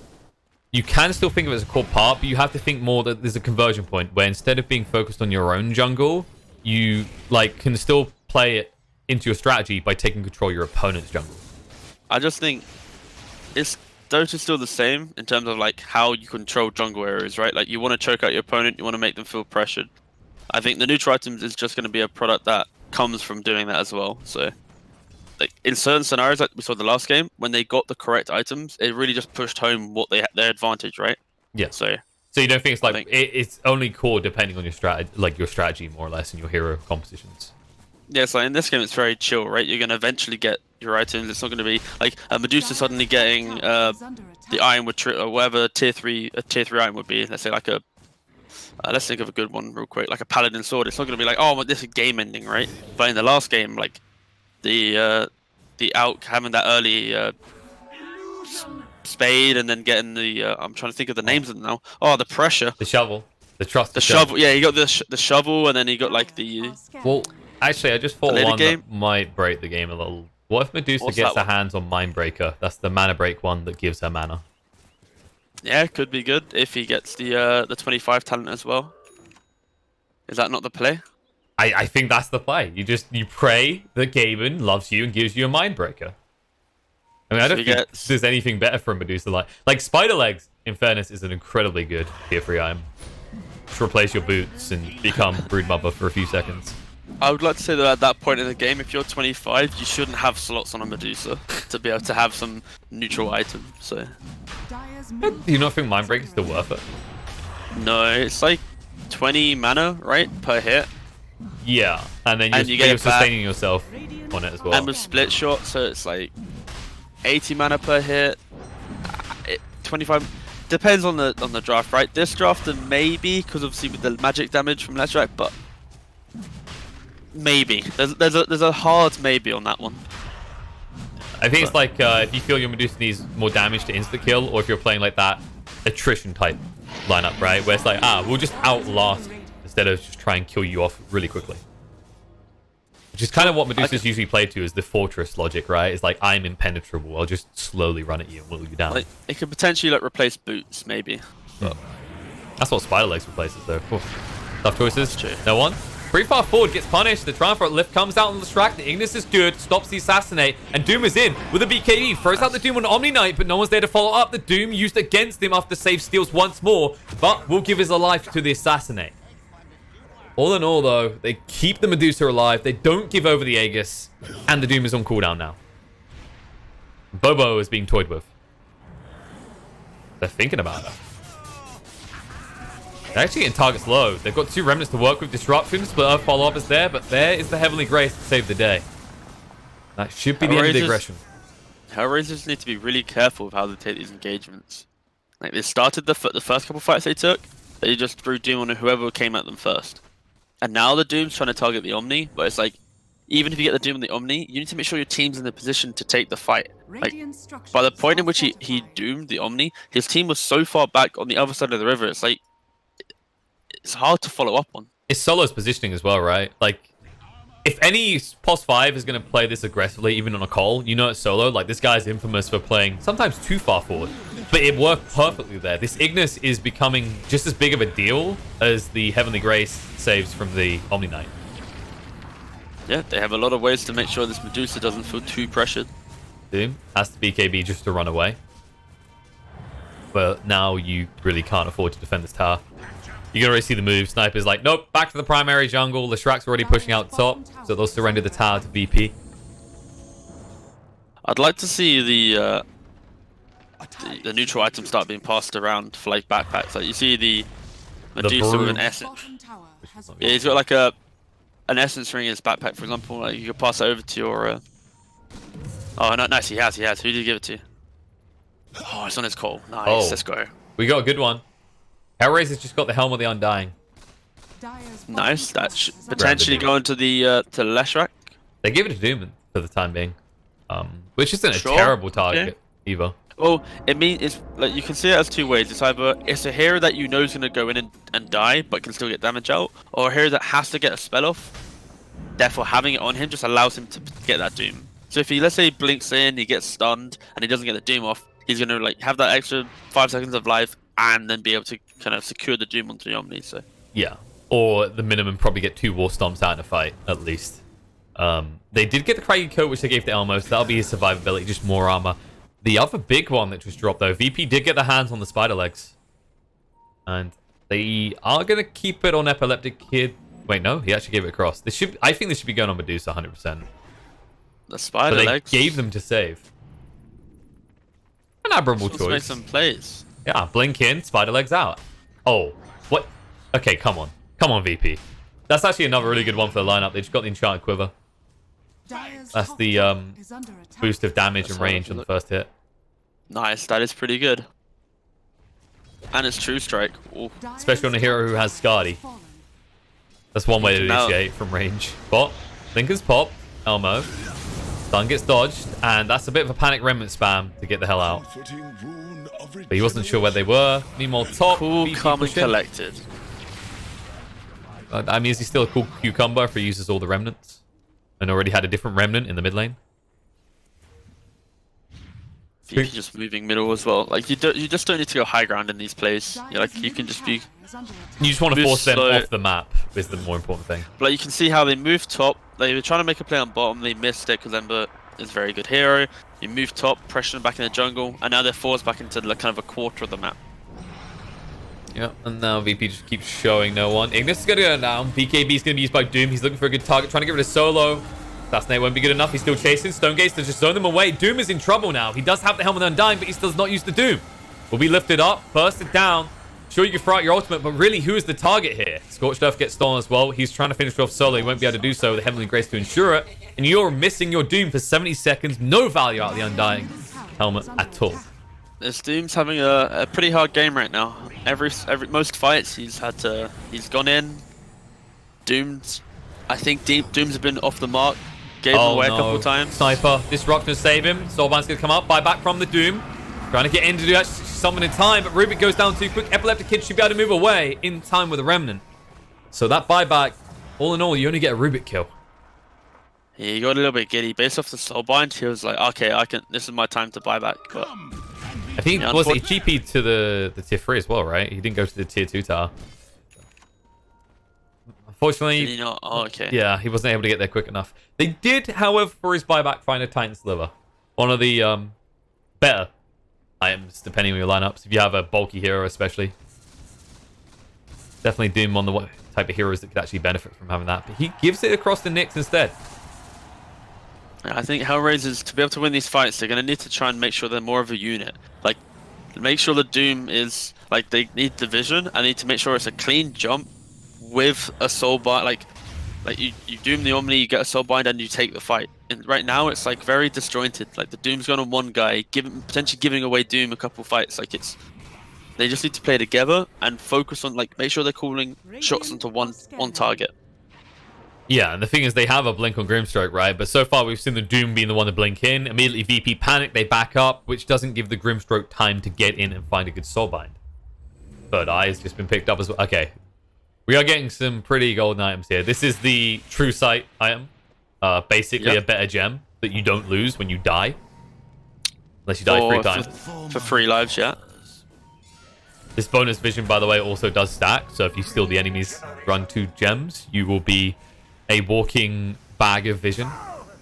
you can still think of it as a core part, but you have to think more that there's a conversion point where instead of being focused on your own jungle, you like can still play it into your strategy by taking control of your opponent's jungle? I just think Dota's still the same in terms of like how you control jungle areas, right? Like you want to choke out your opponent, you want to make them feel pressured. I think the neutral items is just going to be a product that comes from doing that as well. So, like in certain scenarios, like we saw the last game, when they got the correct items, it really just pushed home what their advantage, right? Yeah. So you don't think it's like think- it's only core depending on your strategy more or less in your hero compositions. yeah, so in this game it's very chill, right? You're going to eventually get your items. It's not going to be like a Medusa suddenly getting the Ironwood or whatever tier 3 item would be. Let's say like a let's think of a good one real quick, like a Paladin sword. It's not going to be like, oh, well, this is game ending, right? But in the last game, like the Alk having that early spade and then getting the I'm trying to think of the names of them now. Oh, the pressure, The shovel, the trust, the shovel. Yeah, he got the shovel, and then he got like the. Well, actually, I just thought later one game? that might break the game a little. What if Medusa What's gets that her one? hands on Mindbreaker? That's the mana break one that gives her mana. Yeah, could be good if he gets the 25 talent as well. Is that not the play? I think that's the play. You pray that Gaben loves you and gives you a Mindbreaker. I mean, I don't So he think gets- there's anything better for a Medusa. Like Spider Legs, in fairness, is an incredibly good tier 3 item. Just replace your boots and become Brood Mother for a few seconds. I would like to say that at that point in the game, if you're 25, you shouldn't have slots on a Medusa to be able to have some neutral item. So Do you not think Mindbreaker is still worth it? no, it's like 20 mana, right, per hit, Yeah, and then And you you're get it back. sustaining yourself on it as well. and with split shot, so it's like 80 mana per hit. 25 depends on the draft, right? This draft, then maybe because obviously with the magic damage from Leshrac, but maybe there's a hard maybe on that one. I think it's like if you feel your Medusa needs more damage to insta kill, or if you're playing like that attrition type lineup, right? Where it's like, we'll just outlast instead of just try and kill you off really quickly. Which is kind of what Medusa's usually played to, is the fortress logic, right? It's like, I'm impenetrable, I'll just slowly run at you and whittle you down. Like it could potentially like replace boots, maybe. But That's what Spider Legs replaces, though. Oof. Tough choices. True. No one. Pretty far forward, gets punished. The Triumphant Lift comes out on the track. The Ignis is good, stops the Assassinate, and Doom is in with a BKB. Throws out the Doom on Omni Knight, but no one's there to follow up. The Doom used against him after save steals once more, but will give his life to the Assassinate. All in all, though, they keep the Medusa alive. They don't give over the Aegis, and the Doom is on cooldown now. Bobo is being toyed with. They're thinking about it. They're actually getting targets low. They've got 2 remnants to work with. Disruptions, but follow-up is there. But there is the Heavenly Grace to save the day. That should be the end of the HellRaisers- aggression. HellRaisers need to be really careful with how they take these engagements. Like they started the first couple fights they took, they just threw Doom on whoever came at them first. And now the Doom's trying to target the Omni, but it's like, even if you get the Doom and the Omni, you need to make sure your team's in the position to take the fight. Like, by the point in which he doomed the Omni, his team was so far back on the other side of the river, it's like, it's hard to follow up on. It's Solo's positioning as well, right? Like, if any POS 5 is going to play this aggressively, even on a call, you know it's Solo. Like, this guy's infamous for playing sometimes too far forward. But it worked perfectly there. This Ignis is becoming just as big of a deal as the Heavenly Grace saves from the Omni Knight. Yeah, they have a lot of ways to make sure this Medusa doesn't feel too pressured. Doom has to BKB just to run away. But now you really can't afford to defend this tower. You can already see the move. Sniper's like, nope, back to the primary jungle. Leshrac's already pushing out top, so they'll surrender the tower to VP. I'd like to see the neutral items start being passed around for like backpacks. Like you see the Medusa with an broom. essence. Yeah, he's got like an essence ring in his backpack, for example. Like you could pass it over to your. Oh, no, nice. He has. Who did you give it to? Oh, it's on his call. Nice. Oh. Let's go. We got a good one. HellRaisers just got the Helm of the Undying. Nice. That should potentially go into the to Leshrac. They gave it to Doom for the time being, which isn't a Sure. terrible target either. Well, it means it's like you can see it as 2 ways. It's either it's a hero that you know is gonna go in and die, but can still get damage out, or a hero that has to get a spell off. Therefore, having it on him just allows him to get that Doom. So if he, let's say, blinks in, he gets stunned, and he doesn't get the Doom off, he's gonna like have that extra 5 seconds of life, and then be able to kind of secure the Doom onto the Omni. So Yeah, or at the minimum, probably get 2 War Stomps out in a fight at least. They did get the Craggy Coat, which they gave to Elmo, so that'll be his survivability, just more armor. The other big one that just dropped, though, VP did get their hands on the Spider Legs. And they are going to keep it on Epileptic Kid. Wait, no, he actually gave it across. This should. I think this should be going on Medusa 100%. The spider But they legs. gave them to save. An admirable Just make choice. some plays. Yeah, blink in, spider legs out. Oh, what? Okay, come on. Come on, VP. That's actually another really good one for the lineup. They just got the Enchanted Quiver. That's the boost of damage and range on the first hit. Nice, that is pretty good. And it's True Strike. Ooh. Especially on a hero who has Skadi. That's one way to initiate from range. But Lincoln's pop, Elmo. Stun gets dodged, and that's a bit of a panic remnant spam to get the hell out. But he wasn't sure where they were. Meanwhile, top. Cool, calm and collected. I mean, is he still a cool cucumber if he uses all the remnants? And already had a different remnant in the mid lane? VP just moving middle as well. Like you just don't need to go high ground in these plays. You can just be. You just want to Move force them slow. off the map is the more important thing. Like you can see how they move top. They were trying to make a play on bottom. They missed it because Ember is a very good hero. You move top, pressure them back in the jungle, and now they're forced back into like, kind of a quarter of the map. Yeah, and now VP just keeps showing no one. Ignis is going to go down. BKB is going to be used by Doom. He's looking for a good target, trying to get rid of Solo. Assassinate won't be good enough. He's still chasing. Stonegates to just zone them away. Doom is in trouble now. He does have the Helmet Undying, but he still does not use the Doom. Will be lifted up, bursted down. Sure, you can throw out your ultimate, but really, who is the target here? Scorched Earth gets stolen as well. He's trying to finish off Solo. He won't be able to do so with the Heavenly Grace to ensure it. And you're missing your Doom for 70 seconds. No value out of the Undying helmet at all. This Doom's having a pretty hard game right now. Most fights he's gone in. I think Doom's have been off the mark. Gave him away a couple of times. Sniper, disrupt to save him. Soulbind's gonna come up, buy back from the Doom. Trying to get in to do actually summon in time, but Rubik goes down too quick. Epileptic Kid should be able to move away in time with a Remnant. So that buyback, all in all, you only get a Rubik kill. Yeah, he got a little bit giddy. Based off the Soulbind, he was like, okay, this is my time to buy back. But I think, was it GP to the tier 3 as well, right? He didn't go to the tier 2 tower. Unfortunately, did he not? Oh, okay. Yeah, he wasn't able to get there quick enough. They did, however, for his buyback, find a Titan Sliver. One of the better items, depending on your lineups. If you have a bulky hero, especially. Definitely Doom on the type of heroes that could actually benefit from having that. But he gives it across the Nyx instead. I think HellRaisers, to be able to win these fights, they're going to need to try and make sure they're more of a unit. Like, make sure the Doom is, like, they need division, and they need to make sure it's a clean jump with a Soulbind. Like you Doom the Omni, you get a Soulbind, and you take the fight. And right now, it's, like, very disjointed. Like, the Doom's gone on one guy, potentially giving away Doom a couple fights. Like, they just need to play together and focus on, like, make sure they're calling shots into one target. Yeah, and the thing is, they have a blink on Grimstroke, right? But so far, we've seen the Doom being the one to blink in. Immediately, VP panic, they back up, which doesn't give the Grimstroke time to get in and find a good Soulbind. Third Eye has just been picked up as well. Okay, we are getting some pretty golden items here. This is the True Sight item. Basically, a better gem that you don't lose when you die. Unless you die 3 times. For 3 lives, yeah. This bonus vision, by the way, also does stack. So if you steal the enemy's run 2 gems, you will be a walking bag of vision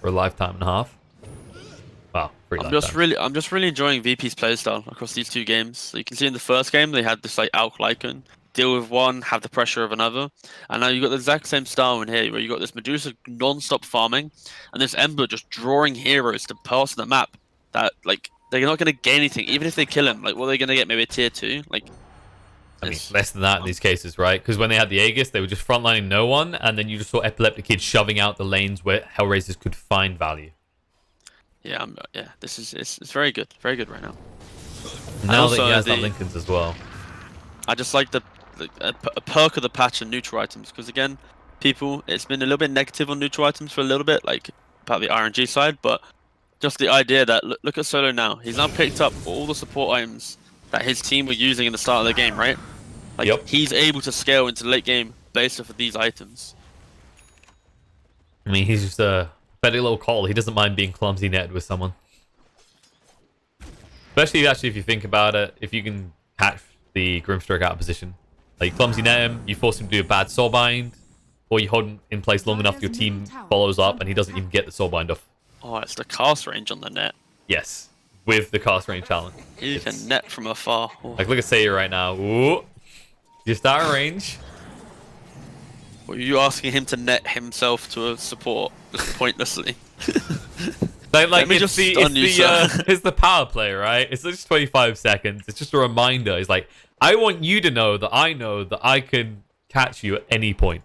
for a lifetime and a half. Wow, I'm just really enjoying VP's playstyle across these 2 games. So you can see in the first game they had this like Alk Lycan, deal with one, have the pressure of another, and now you got the exact same style in here where you got this Medusa non-stop farming, and this Ember just drawing heroes to pass the map. That like they're not going to gain anything, even if they kill him. Like what are they going to get? Maybe a tier 2. Like. I mean, less than that in these cases, right? Because when they had the Aegis, they were just frontlining no one, and then you just saw Epileptic Kid shoving out the lanes where HellRaisers could find value. Yeah, this is it's very good right now. Now that he has that Lincoln's as well. I just like a perk of the patch and neutral items, because again, it's been a little bit negative on neutral items for a little bit, like about the RNG side, but just the idea that look at Solo now. He's now picked up all the support items that his team were using in the start of the game, right? Like, he's able to scale into the late game based off of these items. I mean, he's just a petty little call. He doesn't mind being clumsy netted with someone. Especially, actually, if you think about it, if you can catch the Grimstroke out of position. Like, clumsy net him, you force him to do a bad Soulbind, or you hold him in place long enough, your team follows up, and he doesn't even get the Soulbind off. Oh, it's the cast range on the net. Yes, with the cast range talent. You can net from afar. Oh. Like, look at Seiya right now. Ooh. Just out of range. Or are you asking him to net himself to a support just pointlessly? Like Let me it's just the stun you, sir. it's the power play, right? It's just 25 seconds. It's just a reminder. It's like, I want you to know that I can catch you at any point.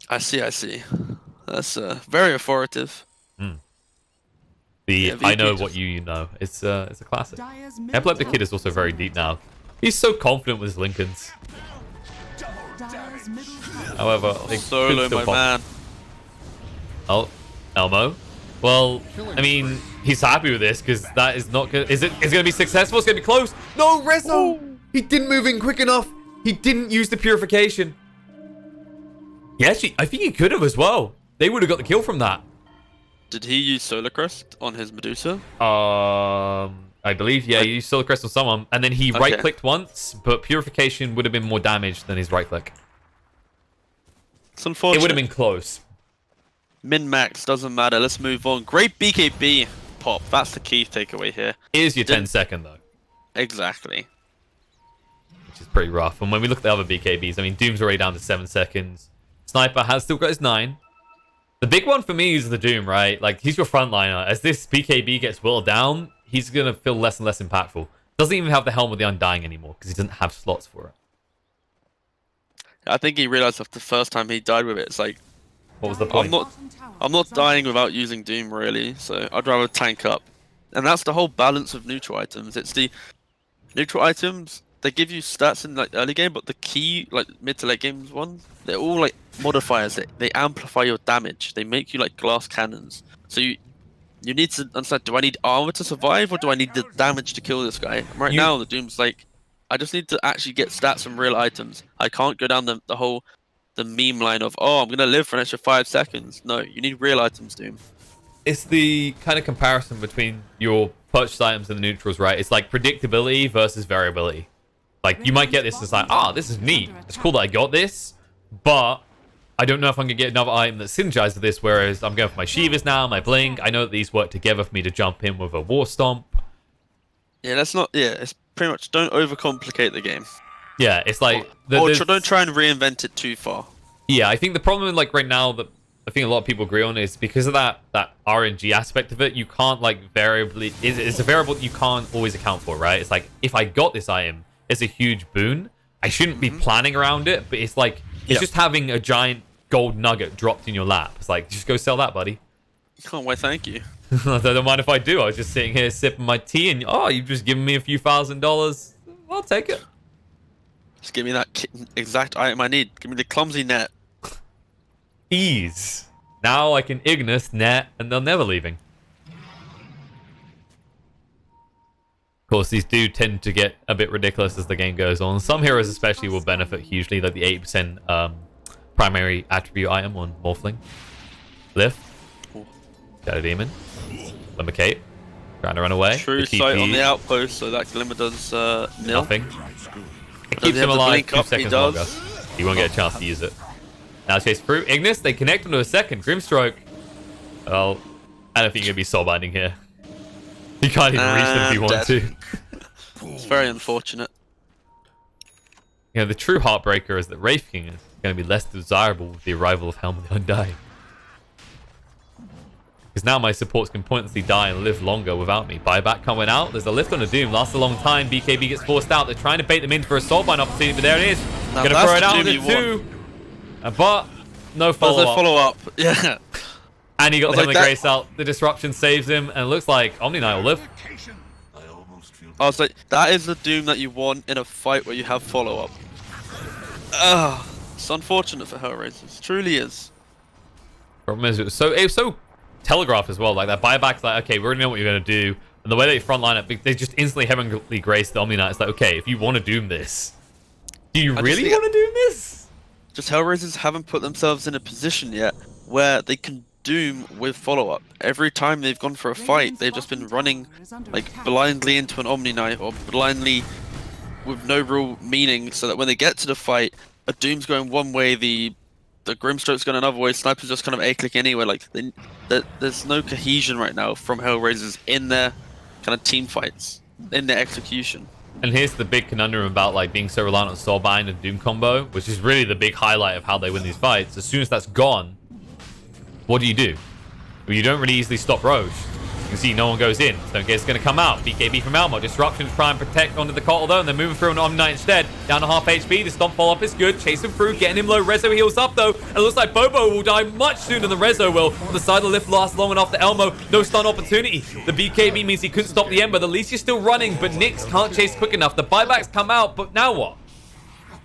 I see. That's very authoritative. Yeah, I VP know just... what you know. It's a classic. Epileptic Kid is also very deep now. He's so confident with his Lincolns. However, they could Solo, still my pop. man. Oh, Elmo. Well, I mean, he's happy with this because that is not good. Is it? It's going to be successful. It's going to be close. No, Rezo. He didn't move in quick enough. He didn't use the purification. He actually, I think he could have as well. They would have got the kill from that. Did he use Solar Crest on his Medusa? I believe, yeah, he used Solar Crest on someone, and then he right-clicked once, but purification would have been more damage than his right-click. It's unfortunate. It would have been close. Min-max, doesn't matter. Let's move on. Great BKB pop. That's the key takeaway here. Here's your 10-second, though. Exactly. Which is pretty rough. And when we look at the other BKBs, I mean, Doom's already down to 7 seconds. Sniper has still got his 9. The big one for me is the Doom, right? Like, he's your frontliner. As this BKB gets whittled down, he's going to feel less and less impactful. Doesn't even have the Helm of the Undying anymore, because he doesn't have slots for it. I think he realized after the first time he died with it, it's like, What was the point? I'm not dying without using Doom, really, so I'd rather tank up. And that's the whole balance of neutral items. It's the neutral items, they give you stats in like early game, but the key, like mid to late games one, they're all like modifiers. They amplify your damage. They make you like glass cannons. So you need to understand, do I need armor to survive, or do I need the damage to kill this guy? Right now, the Doom's like, I just need to actually get stats from real items. I can't go down the meme line of, oh, I'm going to live for an extra 5 seconds. No, you need real items, Doom. It's the kind of comparison between your purchased items and the neutrals, right? It's like predictability versus variability. Like, you might get this and it's like, this is neat. It's cool that I got this, but I don't know if I'm going to get another item that synergizes with this, whereas I'm going for my Shivas now, my Blink. I know that these work together for me to jump in with a War Stomp. Yeah, it's pretty much, don't overcomplicate the game. Yeah, it's like... don't try and reinvent it too far. Yeah, I think the problem, like, right now that I think a lot of people agree on is because of that RNG aspect of it, you can't, like, variably... It's a variable that you can't always account for, right? It's like, if I got this item, it's a huge boon. I shouldn't be planning around it, but it's like... It's just having a giant gold nugget dropped in your lap. It's like, just go sell that, buddy. Oh, why, thank you. I don't mind if I do. I was just sitting here sipping my tea and, you've just given me a few $1,000. I'll take it. Just give me that exact item I need. Give me the clumsy net. Ease. Now I can Ignis, net, and they're never leaving. Of course, these do tend to get a bit ridiculous as the game goes on. Some heroes especially will benefit hugely, like the 80% primary attribute item on Morphling. Lift. Shadow Demon. Glimmer Cape. Trying to run away. True sight on the outpost, so that Glimmer does nil. Nothing. It keeps him alive 2 seconds longer. He won't get a chance to use it. Now chase through. Ignis, they connect onto a second. Grimstroke. Well, I don't think you're going to be soulbinding here. You can't even reach them if you want to. It's very unfortunate. You know, the true heartbreaker is that Wraith King is going to be less desirable with the arrival of Helm of the Undying. Because now my supports can pointlessly die and live longer without me. Buyback coming out. There's a lift on a Doom. Lasts a long time. BKB gets forced out. They're trying to bait them in for a soulbind opportunity, but there it is. Now Gonna throw it out into 2. But no follow-up. Follow-up. Yeah. And he got the Helm of like Grace out. The disruption saves him. And it looks like Omni Knight will live. I was like, that is the Doom that you want in a fight where you have follow-up. It's unfortunate for HellRaisers. It truly is. Problem is, it was so telegraphed as well. Like, that buyback's like, okay, we already know what you're going to do. And the way they frontline it, they just instantly heavenly grace the Omni Knight. It's like, okay, if you want to Doom this, do you really want to Doom this? Just HellRaisers haven't put themselves in a position yet where they can Doom with follow-up. Every time they've gone for a fight, they've just been running like blindly into an Omni Knight or blindly with no real meaning, so that when they get to the fight, a Doom's going one way, the Grimstroke's going another way, Sniper's just kind of A-click anywhere. Like, there's no cohesion right now from HellRaisers in their kind of team fights, in their execution. And here's the big conundrum about like being so reliant on Soulbind and Doom combo, which is really the big highlight of how they win these fights. As soon as that's gone, what do? Well, you don't really easily stop Roche. You can see no one goes in. Stonegate's going to come out. BKB from Elmo. Disruption to try and protect onto the Cottle though, and they're moving through an Omni-Knight instead. Down to half HP. The stomp follow-up is good. Chase him through, getting him low. Rezo heals up though. And it looks like Bobo will die much sooner than Rezo will. On the side of the lift lasts long enough to Elmo. No stun opportunity. The BKB means he couldn't stop the Ember. The least is still running, but Nyx can't chase quick enough. The buybacks come out, but now what?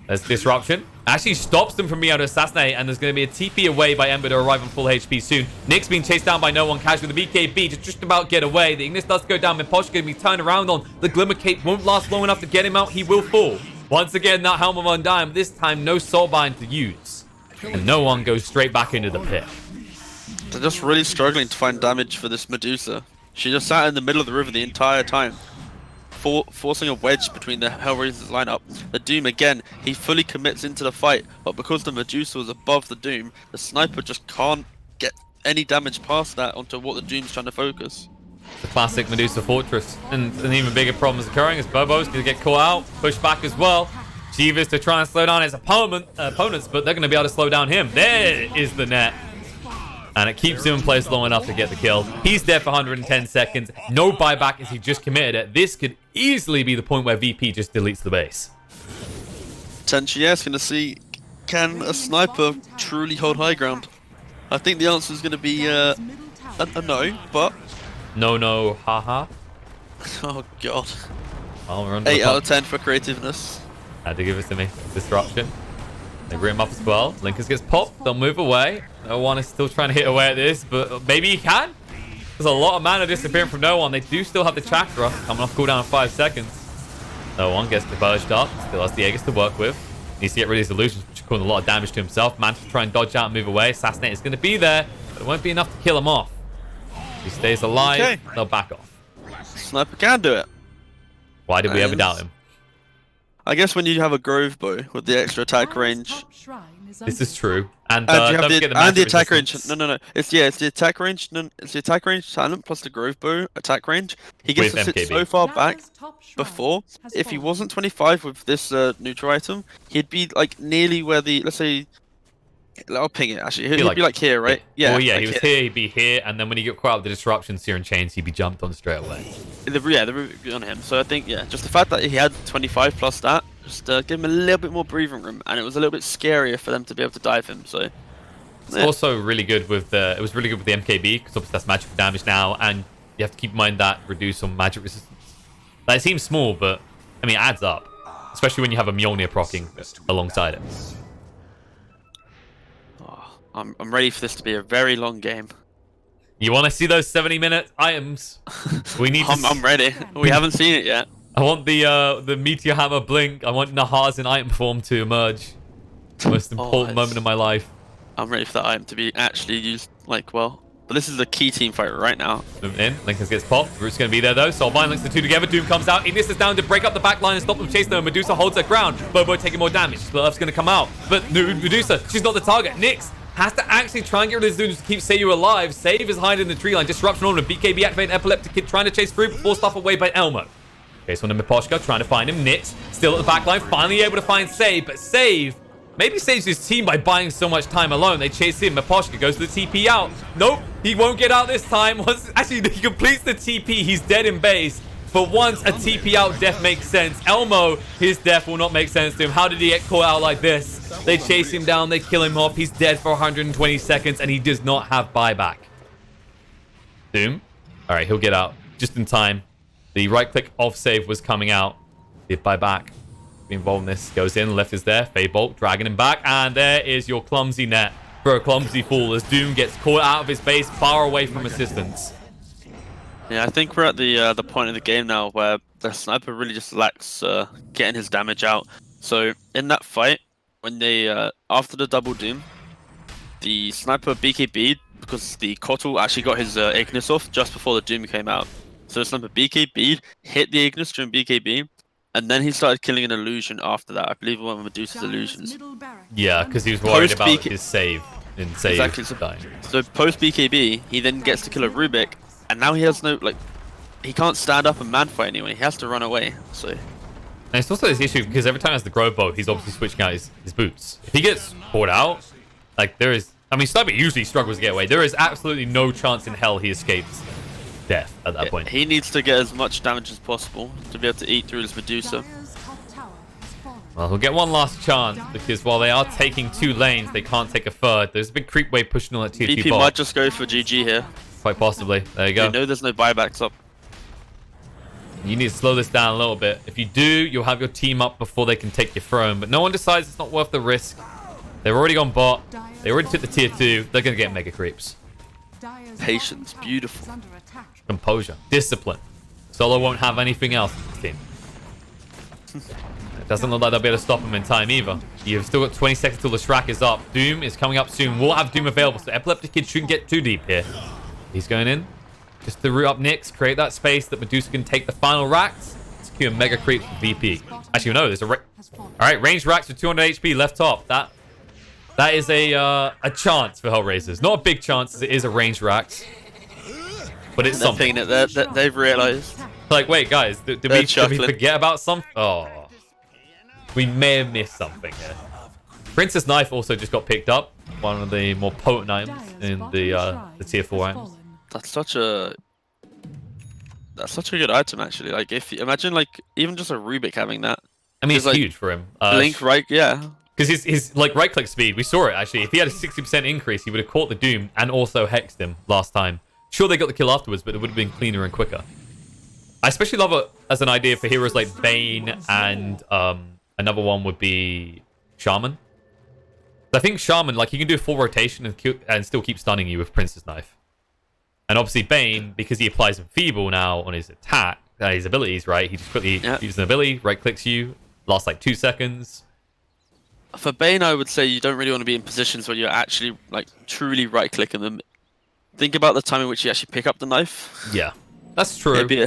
There's disruption. Actually stops them from being able to assassinate, and there's going to be a TP away by Ember to arrive on full HP soon. Nyx being chased down by no one. Cash with the BKB to just about get away. The Ignis does go down. Miposh going to be turned around on. The Glimmer Cape won't last long enough to get him out. He will fall. Once again, that Helm of Undying. This time, no Soulbind to use. And no one goes straight back into the pit. They're just really struggling to find damage for this Medusa. She just sat in the middle of the river the entire time, forcing a wedge between the HellRaisers lineup. The Doom, again, he fully commits into the fight, but because the Medusa was above the Doom, the Sniper just can't get any damage past that onto what the Doom's trying to focus. The classic Medusa Fortress. And an even bigger problem is occurring as Bobo's going to get caught out, pushed back as well. Chivas to try and slow down his opponents, but they're going to be able to slow down him. There is the net. And it keeps him in place long enough to get the kill. He's dead for 110 seconds. No buyback as he just committed it. This could easily be the point where VP just deletes the base. Potentially, yes, going to see, can a Sniper truly hold high ground? I think the answer is going to be a no, but... No, haha. Oh, God. Well, we're under 8 out of 10 for creativeness. Had to give it to me. Disruption. They bring him up as well. Linkers gets popped. They'll move away. No one is still trying to hit away at this, but maybe he can. There's a lot of mana disappearing from no one. They do still have the Chakra coming off cooldown in 5 seconds. No one gets converged up. Still has the Aegis to work with. Needs to get rid of his illusions, which are causing a lot of damage to himself. Manta to try and dodge out and move away. Assassinate is going to be there, but it won't be enough to kill him off. If he stays alive, okay, they'll back off. Sniper can do it. Why did we ever doubt him? I guess when you have a Grove Bow with the extra attack range. This is true. And you have don't the, forget the and the magic attack resistance. range. No. It's the attack range. No, it's the attack range talent plus the Grove Bow attack range. He gets With to sit MKB. so far back before. If he wasn't 25 with this neutral item, he'd be like nearly where the, let's say, I'll ping it actually. He'd be like here, right? Yeah. Well, like he was here. He'd be here, and then when he got caught out with the disruptions here in chains, he'd be jumped on straight away. The root on him. So I think just the fact that he had 25 plus that, just give him a little bit more breathing room, and it was a little bit scarier for them to be able to dive him. So it's also really good with the. It was really good with the MKB because obviously that's magical damage now, and you have to keep in mind that reduce on magic resistance. Like, it seems small, but I mean it adds up, especially when you have a Mjolnir proccing alongside it. I'm ready for this to be a very long game. You want to see those 70-minute items? We need. I'm ready. We haven't seen it yet. I want the Meteor Hammer blink. I want Nahaz in item form to emerge. The most important moment of my life. I'm ready for that item to be actually used, like, well. But this is a key team fight right now. Moving in. Linkers gets popped. Root's going to be there, though. Soulbind links the two together. Doom comes out. Ignis is down to break up the back line and stop them chasing them. Medusa holds her ground. Bobo taking more damage. Split Earth's going to come out. But Medusa, she's not the target. Nyx has to actually try and get rid of his dudes to keep Seiyu alive. Save is hiding in the tree line. Disruption on him. BKB activating Epileptic Kid trying to chase through before stuff away by Elmo. Chase on him, Miposhka trying to find him. Nyx still at the back line. Finally able to find Save, but Save maybe saves his team by buying so much time alone. They chase him. Miposhka goes to the TP out. Nope, he won't get out this time. Actually, he completes the TP. He's dead in base. For once, a TP out death makes sense. Elmo, his death will not make sense to him. How did he get caught out like this? They chase him down. They kill him off. He's dead for 120 seconds, and he does not have buyback. Doom. All right, he'll get out just in time. The right-click off save was coming out. Did buyback. Be involved in this. Goes in. Left is there. Fade Bolt dragging him back. And there is your clumsy net for a clumsy fool as Doom gets caught out of his base far away from assistance. Yeah, I think we're at the point of the game now where the Sniper really just lacks getting his damage out. So in that fight, when they after the double Doom, the Sniper BKB'd because the Kotl actually got his Ignis off just before the Doom came out. So the Sniper BKB'd, hit the Ignis during BKB, and then he started killing an illusion after that. I believe one of Medusa's illusions. Yeah, because he was worried about his save. Exactly. So post BKB, he then gets to kill a Rubik, and now he has no, like, he can't stand up and man fight anyone. He has to run away. So And it's also this issue because every time he has the grow bow, he's obviously switching out his boots. If he gets caught out, like there is... I mean, Sniper usually struggles to get away. There is absolutely no chance in hell he escapes death at that point. He needs to get as much damage as possible to be able to eat through his Medusa. Well, he'll get one last chance because while they are taking 2 lanes, they can't take a third. There's a big creep wave pushing on that tier 2 VP bot. might just go for GG here. Quite possibly. There you go. You know there's no buybacks up. You need to slow this down a little bit. If you do, you'll have your team up before they can take your throne. But no one decides it's not worth the risk. They've already gone bot. They already took the tier 2. They're going to get mega creeps. Patience, beautiful. Composure. Discipline. Solo won't have anything else in this team. It doesn't look like they'll be able to stop him in time either. You've still got 20 seconds till the Shrek is up. Doom is coming up soon. We'll have Doom available, so Epileptic Kid shouldn't get too deep here. He's going in. Just to root up Nyx, create that space that Medusa can take the final racks. Secure mega creep for VP. Actually, no, there's a... Alright, ranged racks with 200 HP left top. That is a chance for HellRaisers. Not a big chance, as it is a ranged racks. But it's something. They've realized. Like, wait, guys, did we forget about something? Oh. We may have missed something here. Princess Knife also just got picked up. One of the more potent items in the tier 4 items. That's such a good item, actually. Like, if you imagine, like, even just a Rubik having that. I mean, it's like, huge for him. Blink, right? Yeah. Because his like right click speed, we saw it actually. If he had a 60% increase, he would have caught the Doom and also hexed him last time. Sure, they got the kill afterwards, but it would have been cleaner and quicker. I especially love it as an idea for heroes like Bane and another one would be Shaman. I think Shaman, like, he can do a full rotation and still keep stunning you with Princess Knife. And obviously Bane, because he applies Enfeeble now on his attack, his abilities, right? He just quickly uses an ability, right clicks you, lasts like 2 seconds. For Bane, I would say you don't really want to be in positions where you're actually, like, truly right-clicking them. Think about the time in which you actually pick up the knife. Yeah, that's true. Maybe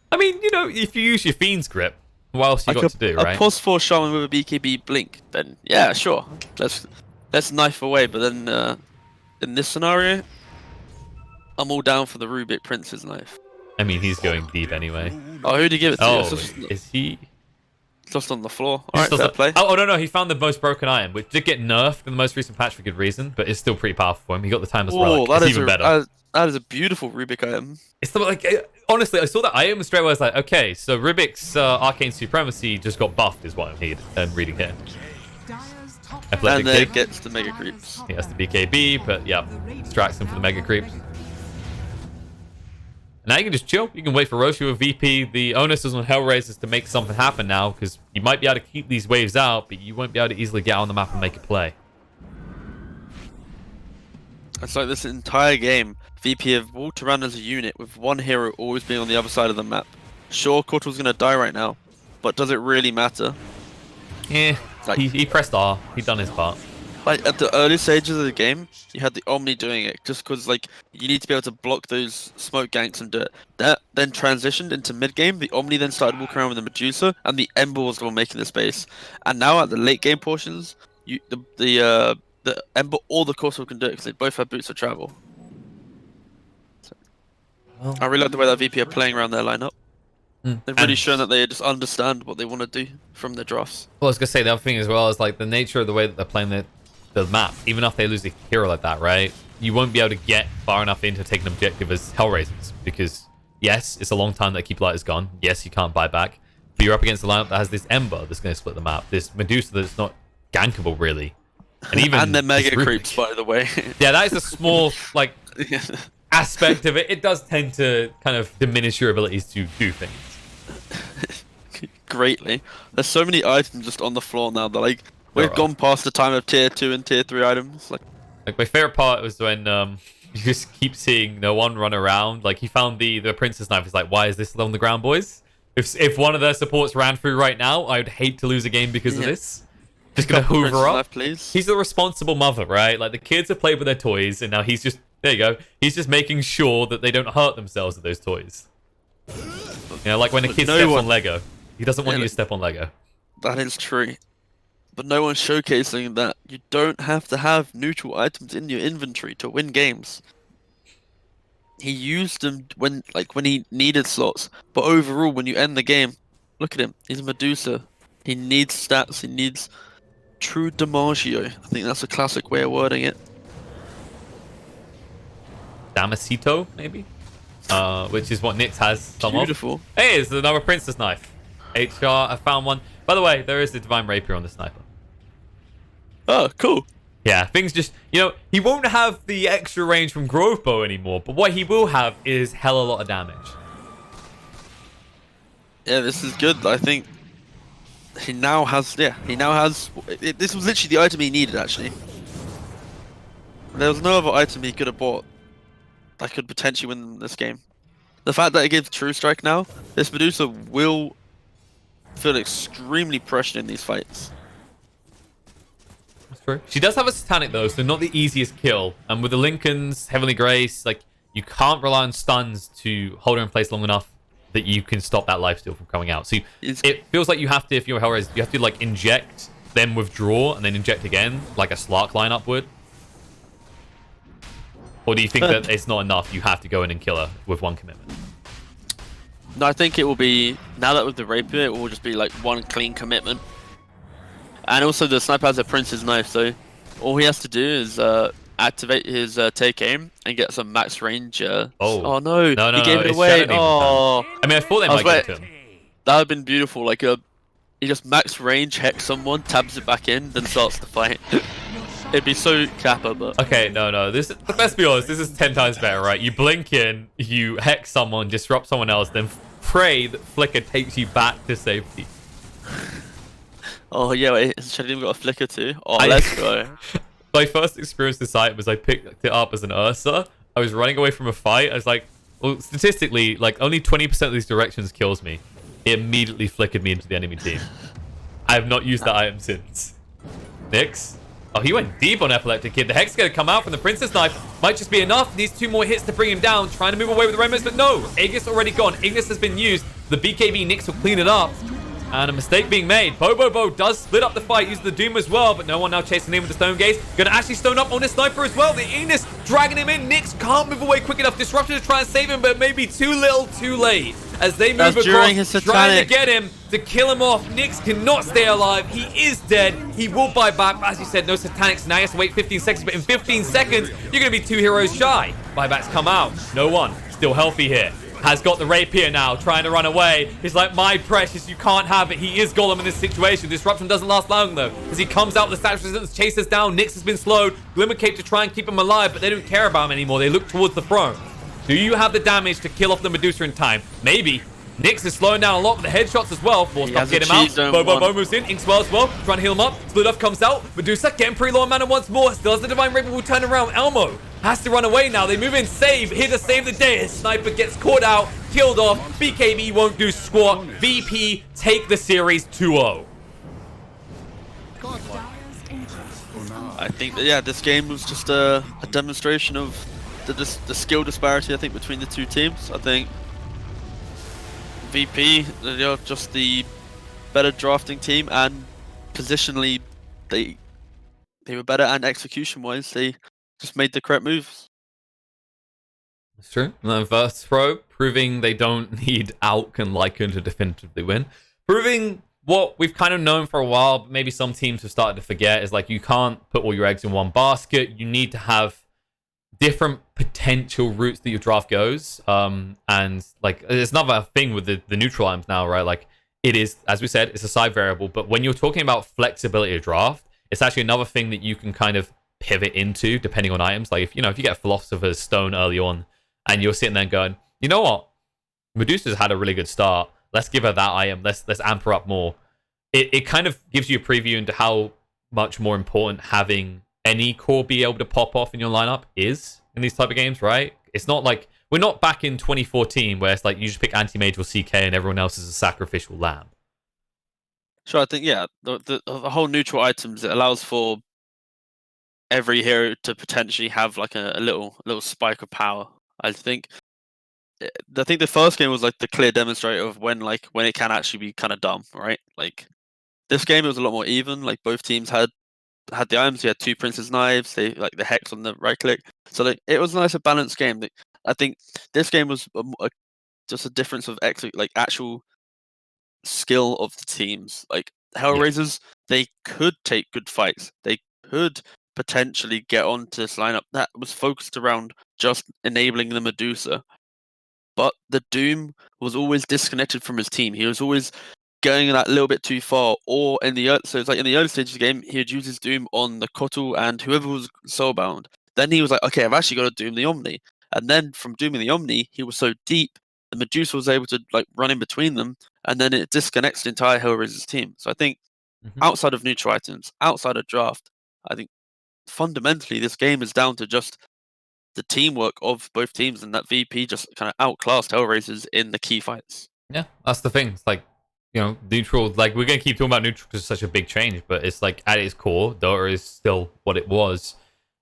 I mean, you know, if you use your Fiend's Grip, what else you got to do, right? A +4 Shaman with a BKB Blink, then yeah, sure. Let's knife away, but then in this scenario, I'm all down for the Rubik Prince's knife. I mean, he's going deep anyway. Oh, who'd he give it to? Oh, is he... Just on the floor. Alright, fair play. Oh, no, he found the most broken item, which did get nerfed in the most recent patch for good reason, but it's still pretty powerful for him. He got the Timeless Relic. It's even better. That is a beautiful Rubik item. It's the, like, honestly, I saw that item straight away. I was like, okay, so Rubik's Arcane Supremacy just got buffed, is what I'm reading here. And then it gets the Mega Creeps. He has the BKB, but yeah, distracts him for the Mega Creeps. Now you can just chill. You can wait for Roshi with VP. The onus is on HellRaisers to make something happen now, because you might be able to keep these waves out, but you won't be able to easily get on the map and make a play. It's like this entire game, VP have walked around as a unit with one hero always being on the other side of the map. Sure, Kortal's going to die right now, but does it really matter? Yeah, like, he pressed R. He done his part. Like, at the early stages of the game, you had the Omni doing it, just because, like, you need to be able to block those smoke ganks and do it. That then transitioned into mid-game, the Omni then started walking around with the Medusa, and the Ember was the one making the space. And now at the late-game portions, the Ember or the Corso can do it, because they both have boots of travel. So, well, I really like the way that VP are playing around their lineup. They've really shown that they just understand what they want to do from their drafts. Well, I was going to say, the other thing as well is, like, the nature of the way that they're playing the map. Even if they lose a hero like that, right? You won't be able to get far enough in to take an objective as HellRaisers, because, yes, it's a long time that Keep Light is gone. Yes, you can't buy back. But you're up against a lineup that has this Ember that's going to split the map. This Medusa that's not gankable, really. And even and the Mega Creeps, by the way. Yeah, that is a small, like, aspect of it. It does tend to kind of diminish your abilities to do things. Greatly. There's so many items just on the floor now that, like, we've gone past the time of tier 2 and tier 3 items. Like my favorite part was when you just keep seeing no one run around. Like, he found the Princess Knife. He's like, why is this on the ground, boys? If one of their supports ran through right now, I would hate to lose a game because of this. Just gonna hoover up. Knife, please. He's the responsible mother, right? Like, the kids have played with their toys, and now he's just, there you go. He's just making sure that they don't hurt themselves with those toys. You know, like when a kid steps on Lego. He doesn't want you to step on Lego. That is true. But no one's showcasing that you don't have to have neutral items in your inventory to win games. He used them when he needed slots, but overall, when you end the game, Look at him. He's Medusa. He needs stats. He needs true DiMaggio. I think that's a classic way of wording it. Damasito, maybe? Which is what Nyx has some of. Beautiful. Hey, it's another Princess Knife. HR, I found one. By the way, there is the Divine Rapier on the Sniper. Oh, cool. Yeah, things just... You know, he won't have the extra range from Grove Bow anymore, but what he will have is hella lot of damage. Yeah, this is good. I think he now has... Yeah, he now has... This was literally the item he needed, actually. There was no other item he could have bought that could potentially win this game. The fact that it gives True Strike now, this Medusa will feel extremely pressured in these fights. That's true. She does have a Satanic, though, so not the easiest kill. And with the Lincoln's Heavenly Grace, like, you can't rely on stuns to hold her in place long enough that you can stop that lifesteal from coming out. So it feels like you have to, if you're a HellRaiser, you have to, like, inject, then withdraw, and then inject again, like a Slark lineup would. Or do you think that it's not enough? You have to go in and kill her with one commitment? No, I think it will be, now that with the Rapier, it will just be like one clean commitment. And also the Sniper has a Prince's Knife, so all he has to do is activate his take aim and get some max range. Oh no, he gave it away. Oh, I mean, I thought they might get to him. That would have been beautiful. Like he just max range hex someone, tabs it back in, then starts the fight. It'd be so Kappa, but... Okay, no. Let's be honest, this is 10 times better, right? You blink in, you hex someone, disrupt someone else, then pray that Flicker takes you back to safety. Oh, yeah, wait, should I even got a Flicker too? Oh, let's go. My first experience with this site was I picked it up as an Ursa. I was running away from a fight. I was like, well, statistically, like, only 20% of these directions kills me. It immediately flickered me into the enemy team. I have not used that item since. Nyx? Oh, he went deep on Epileptic Kid. The Hex is going to come out from the Princess Knife. Might just be enough. Needs 2 more hits to bring him down. Trying to move away with the Rainbows, but no. Ignis already gone. Ignis has been used. The BKB Nyx will clean it up. And a mistake being made. Bobo does split up the fight. Uses the Doom as well, but no one now chasing in with the Stone Gaze. Going to actually stone up on this Sniper as well. The Ignis dragging him in. Nyx can't move away quick enough. Disruptor to try and save him, but maybe too little, too late. As they move across, trying to get him, to kill him off. Nyx cannot stay alive. He is dead. He will buy back. As you said, no Satanics. Now he has to wait 15 seconds, but in 15 seconds, you're going to be 2 heroes shy. Buybacks come out. No one. Still healthy here. Has got the Rapier now, trying to run away. He's like, my precious, you can't have it. He is Golem in this situation. Disruption doesn't last long, though. As he comes out with the status resistance, chases down. Nyx has been slowed. Glimmer Cape to try and keep him alive, but they don't care about him anymore. They look towards the throne. Do you have the damage to kill off the Medusa in time? Maybe. Nyx is slowing down a lot with the headshots as well. Forced up to get him out. Bo moves in. Inkswell as well. Trying to heal him up. Split off comes out. Medusa getting pretty low on mana once more. Still has the Divine Rapier will turn around. Elmo has to run away now. They move in. Save. Here to save the day. His Sniper gets caught out. Killed off. BKB won't do squat. VP take the series 2-0. I think that, yeah, this game was just a demonstration of the skill disparity, I think, between the two teams. I think VP, just the better drafting team, and positionally they were better, and execution-wise they just made the correct moves. That's true. And then Virtus.pro, proving they don't need Alk and Lycan to definitively win. Proving what we've kind of known for a while, but maybe some teams have started to forget, is like you can't put all your eggs in one basket. You need to have different potential routes that your draft goes. And like there's another thing with the neutral items now, right? Like it is, as we said, it's a side variable, but when you're talking about flexibility of draft, it's actually another thing that you can kind of pivot into depending on items. Like if you get Philosopher's Stone early on and you're sitting there going, you know what? Medusa's had a really good start. Let's give her that item. Let's amp her up more. It kind of gives you a preview into how much more important having any core be able to pop off in your lineup is in these type of games, right? It's not like we're not back in 2014 where it's like you just pick anti-mage or CK and everyone else is a sacrificial lamb. Sure, I think the whole neutral items, it allows for every hero to potentially have like a little spike of power. I think the first game was like the clear demonstrator of when it can actually be kind of dumb, right? Like this game it was a lot more even. Like both teams had the items. You had 2 Princess Knives. They like the Hex on the right click. So like, it was a nice balanced game. I think this game was just a difference of actual skill of the teams. Like Yeah. HellRaisers, they could take good fights. They could potentially get onto this lineup that was focused around just enabling the Medusa. But the Doom was always disconnected from his team. He was always going that little bit too far, or in the so it's like in the early stages of the game, he would use his Doom on the Kotal and whoever was soulbound. Then he was like, okay, I've actually got to Doom the Omni, and then from dooming the Omni, he was so deep, the Medusa was able to like run in between them, and then it disconnects the entire Hellraiser's team. So I think outside of neutral items, outside of draft, I think fundamentally this game is down to just the teamwork of both teams, and that VP just kind of outclassed Hellraisers in the key fights. Yeah, that's the thing. It's like, neutral. Like, we're gonna keep talking about neutral because it's such a big change, but it's like at its core, Dota is still what it was.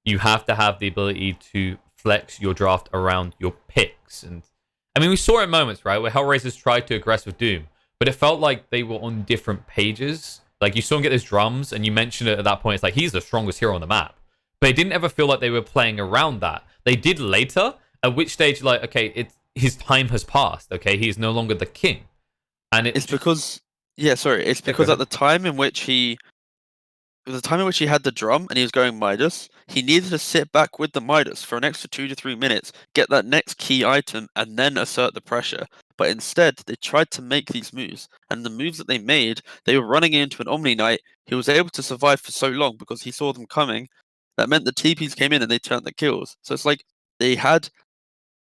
You have to have the ability to flex your draft around your picks, and I mean, we saw in moments, right, where Hellraisers tried to aggress with Doom, but it felt like they were on different pages. Like, you saw him get those drums, and you mentioned it at that point. It's like he's the strongest hero on the map, but it didn't ever feel like they were playing around that. They did later, at which stage, like, okay, his time has passed. Okay, he is no longer the king, and It's because it's because at the time in which he had the drum and he was going Midas, he needed to sit back with the Midas for an extra 2 to 3 minutes, get that next key item, and then assert the pressure. But instead, they tried to make these moves, and the moves that they made, they were running into an Omni Knight. He was able to survive for so long because he saw them coming. That meant the TPs came in and they turned the kills. So it's like they had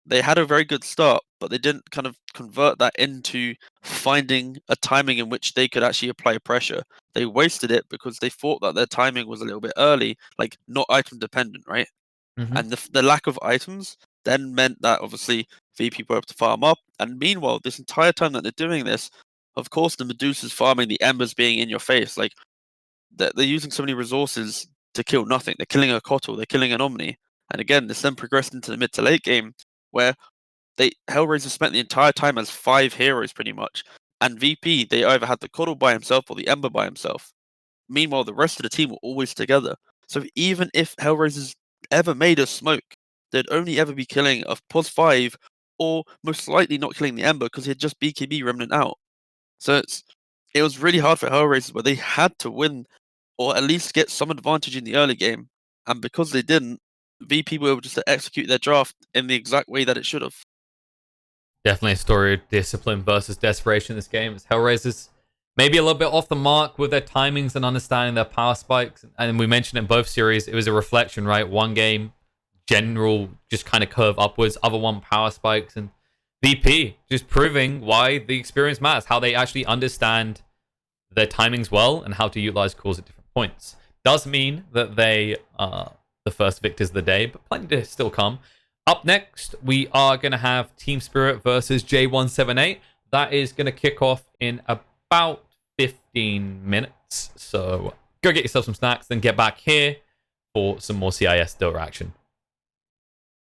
a very good start, but they didn't kind of convert that into finding a timing in which they could actually apply pressure. They wasted it because they thought that their timing was a little bit early, like not item dependent, right? And the lack of items then meant that obviously VP were able to farm up. And meanwhile, this entire time that they're doing this, of course, the Medusa's farming, the Embers being in your face. Like they're using so many resources to kill nothing. They're killing a Kotal, they're killing an Omni. And again, this then progressed into the mid to late game where Hellraiser spent the entire time as 5 heroes pretty much. And VP, they either had the Kotal by himself or the Ember by himself. Meanwhile, the rest of the team were always together. So even if Hellraisers ever made a smoke, they'd only ever be killing a plus 5 or most likely not killing the Ember because he'd just BKB Remnant out. So it was really hard for Hellraisers, but they had to win or at least get some advantage in the early game. And because they didn't, VP were able just to execute their draft in the exact way that it should have. Definitely a story of discipline versus desperation in this game. It's Hellraisers maybe a little bit off the mark with their timings and understanding their power spikes. And we mentioned in both series, it was a reflection, right? One game, general, just kind of curve upwards. Other one, power spikes. And VP just proving why the experience matters, how they actually understand their timings well and how to utilize cores at different points. Does mean that they are the first victors of the day, but plenty to still come. Up next, we are going to have Team Spirit versus J178. That is going to kick off in about 15 minutes. So go get yourself some snacks, then get back here for some more CIS Dota action.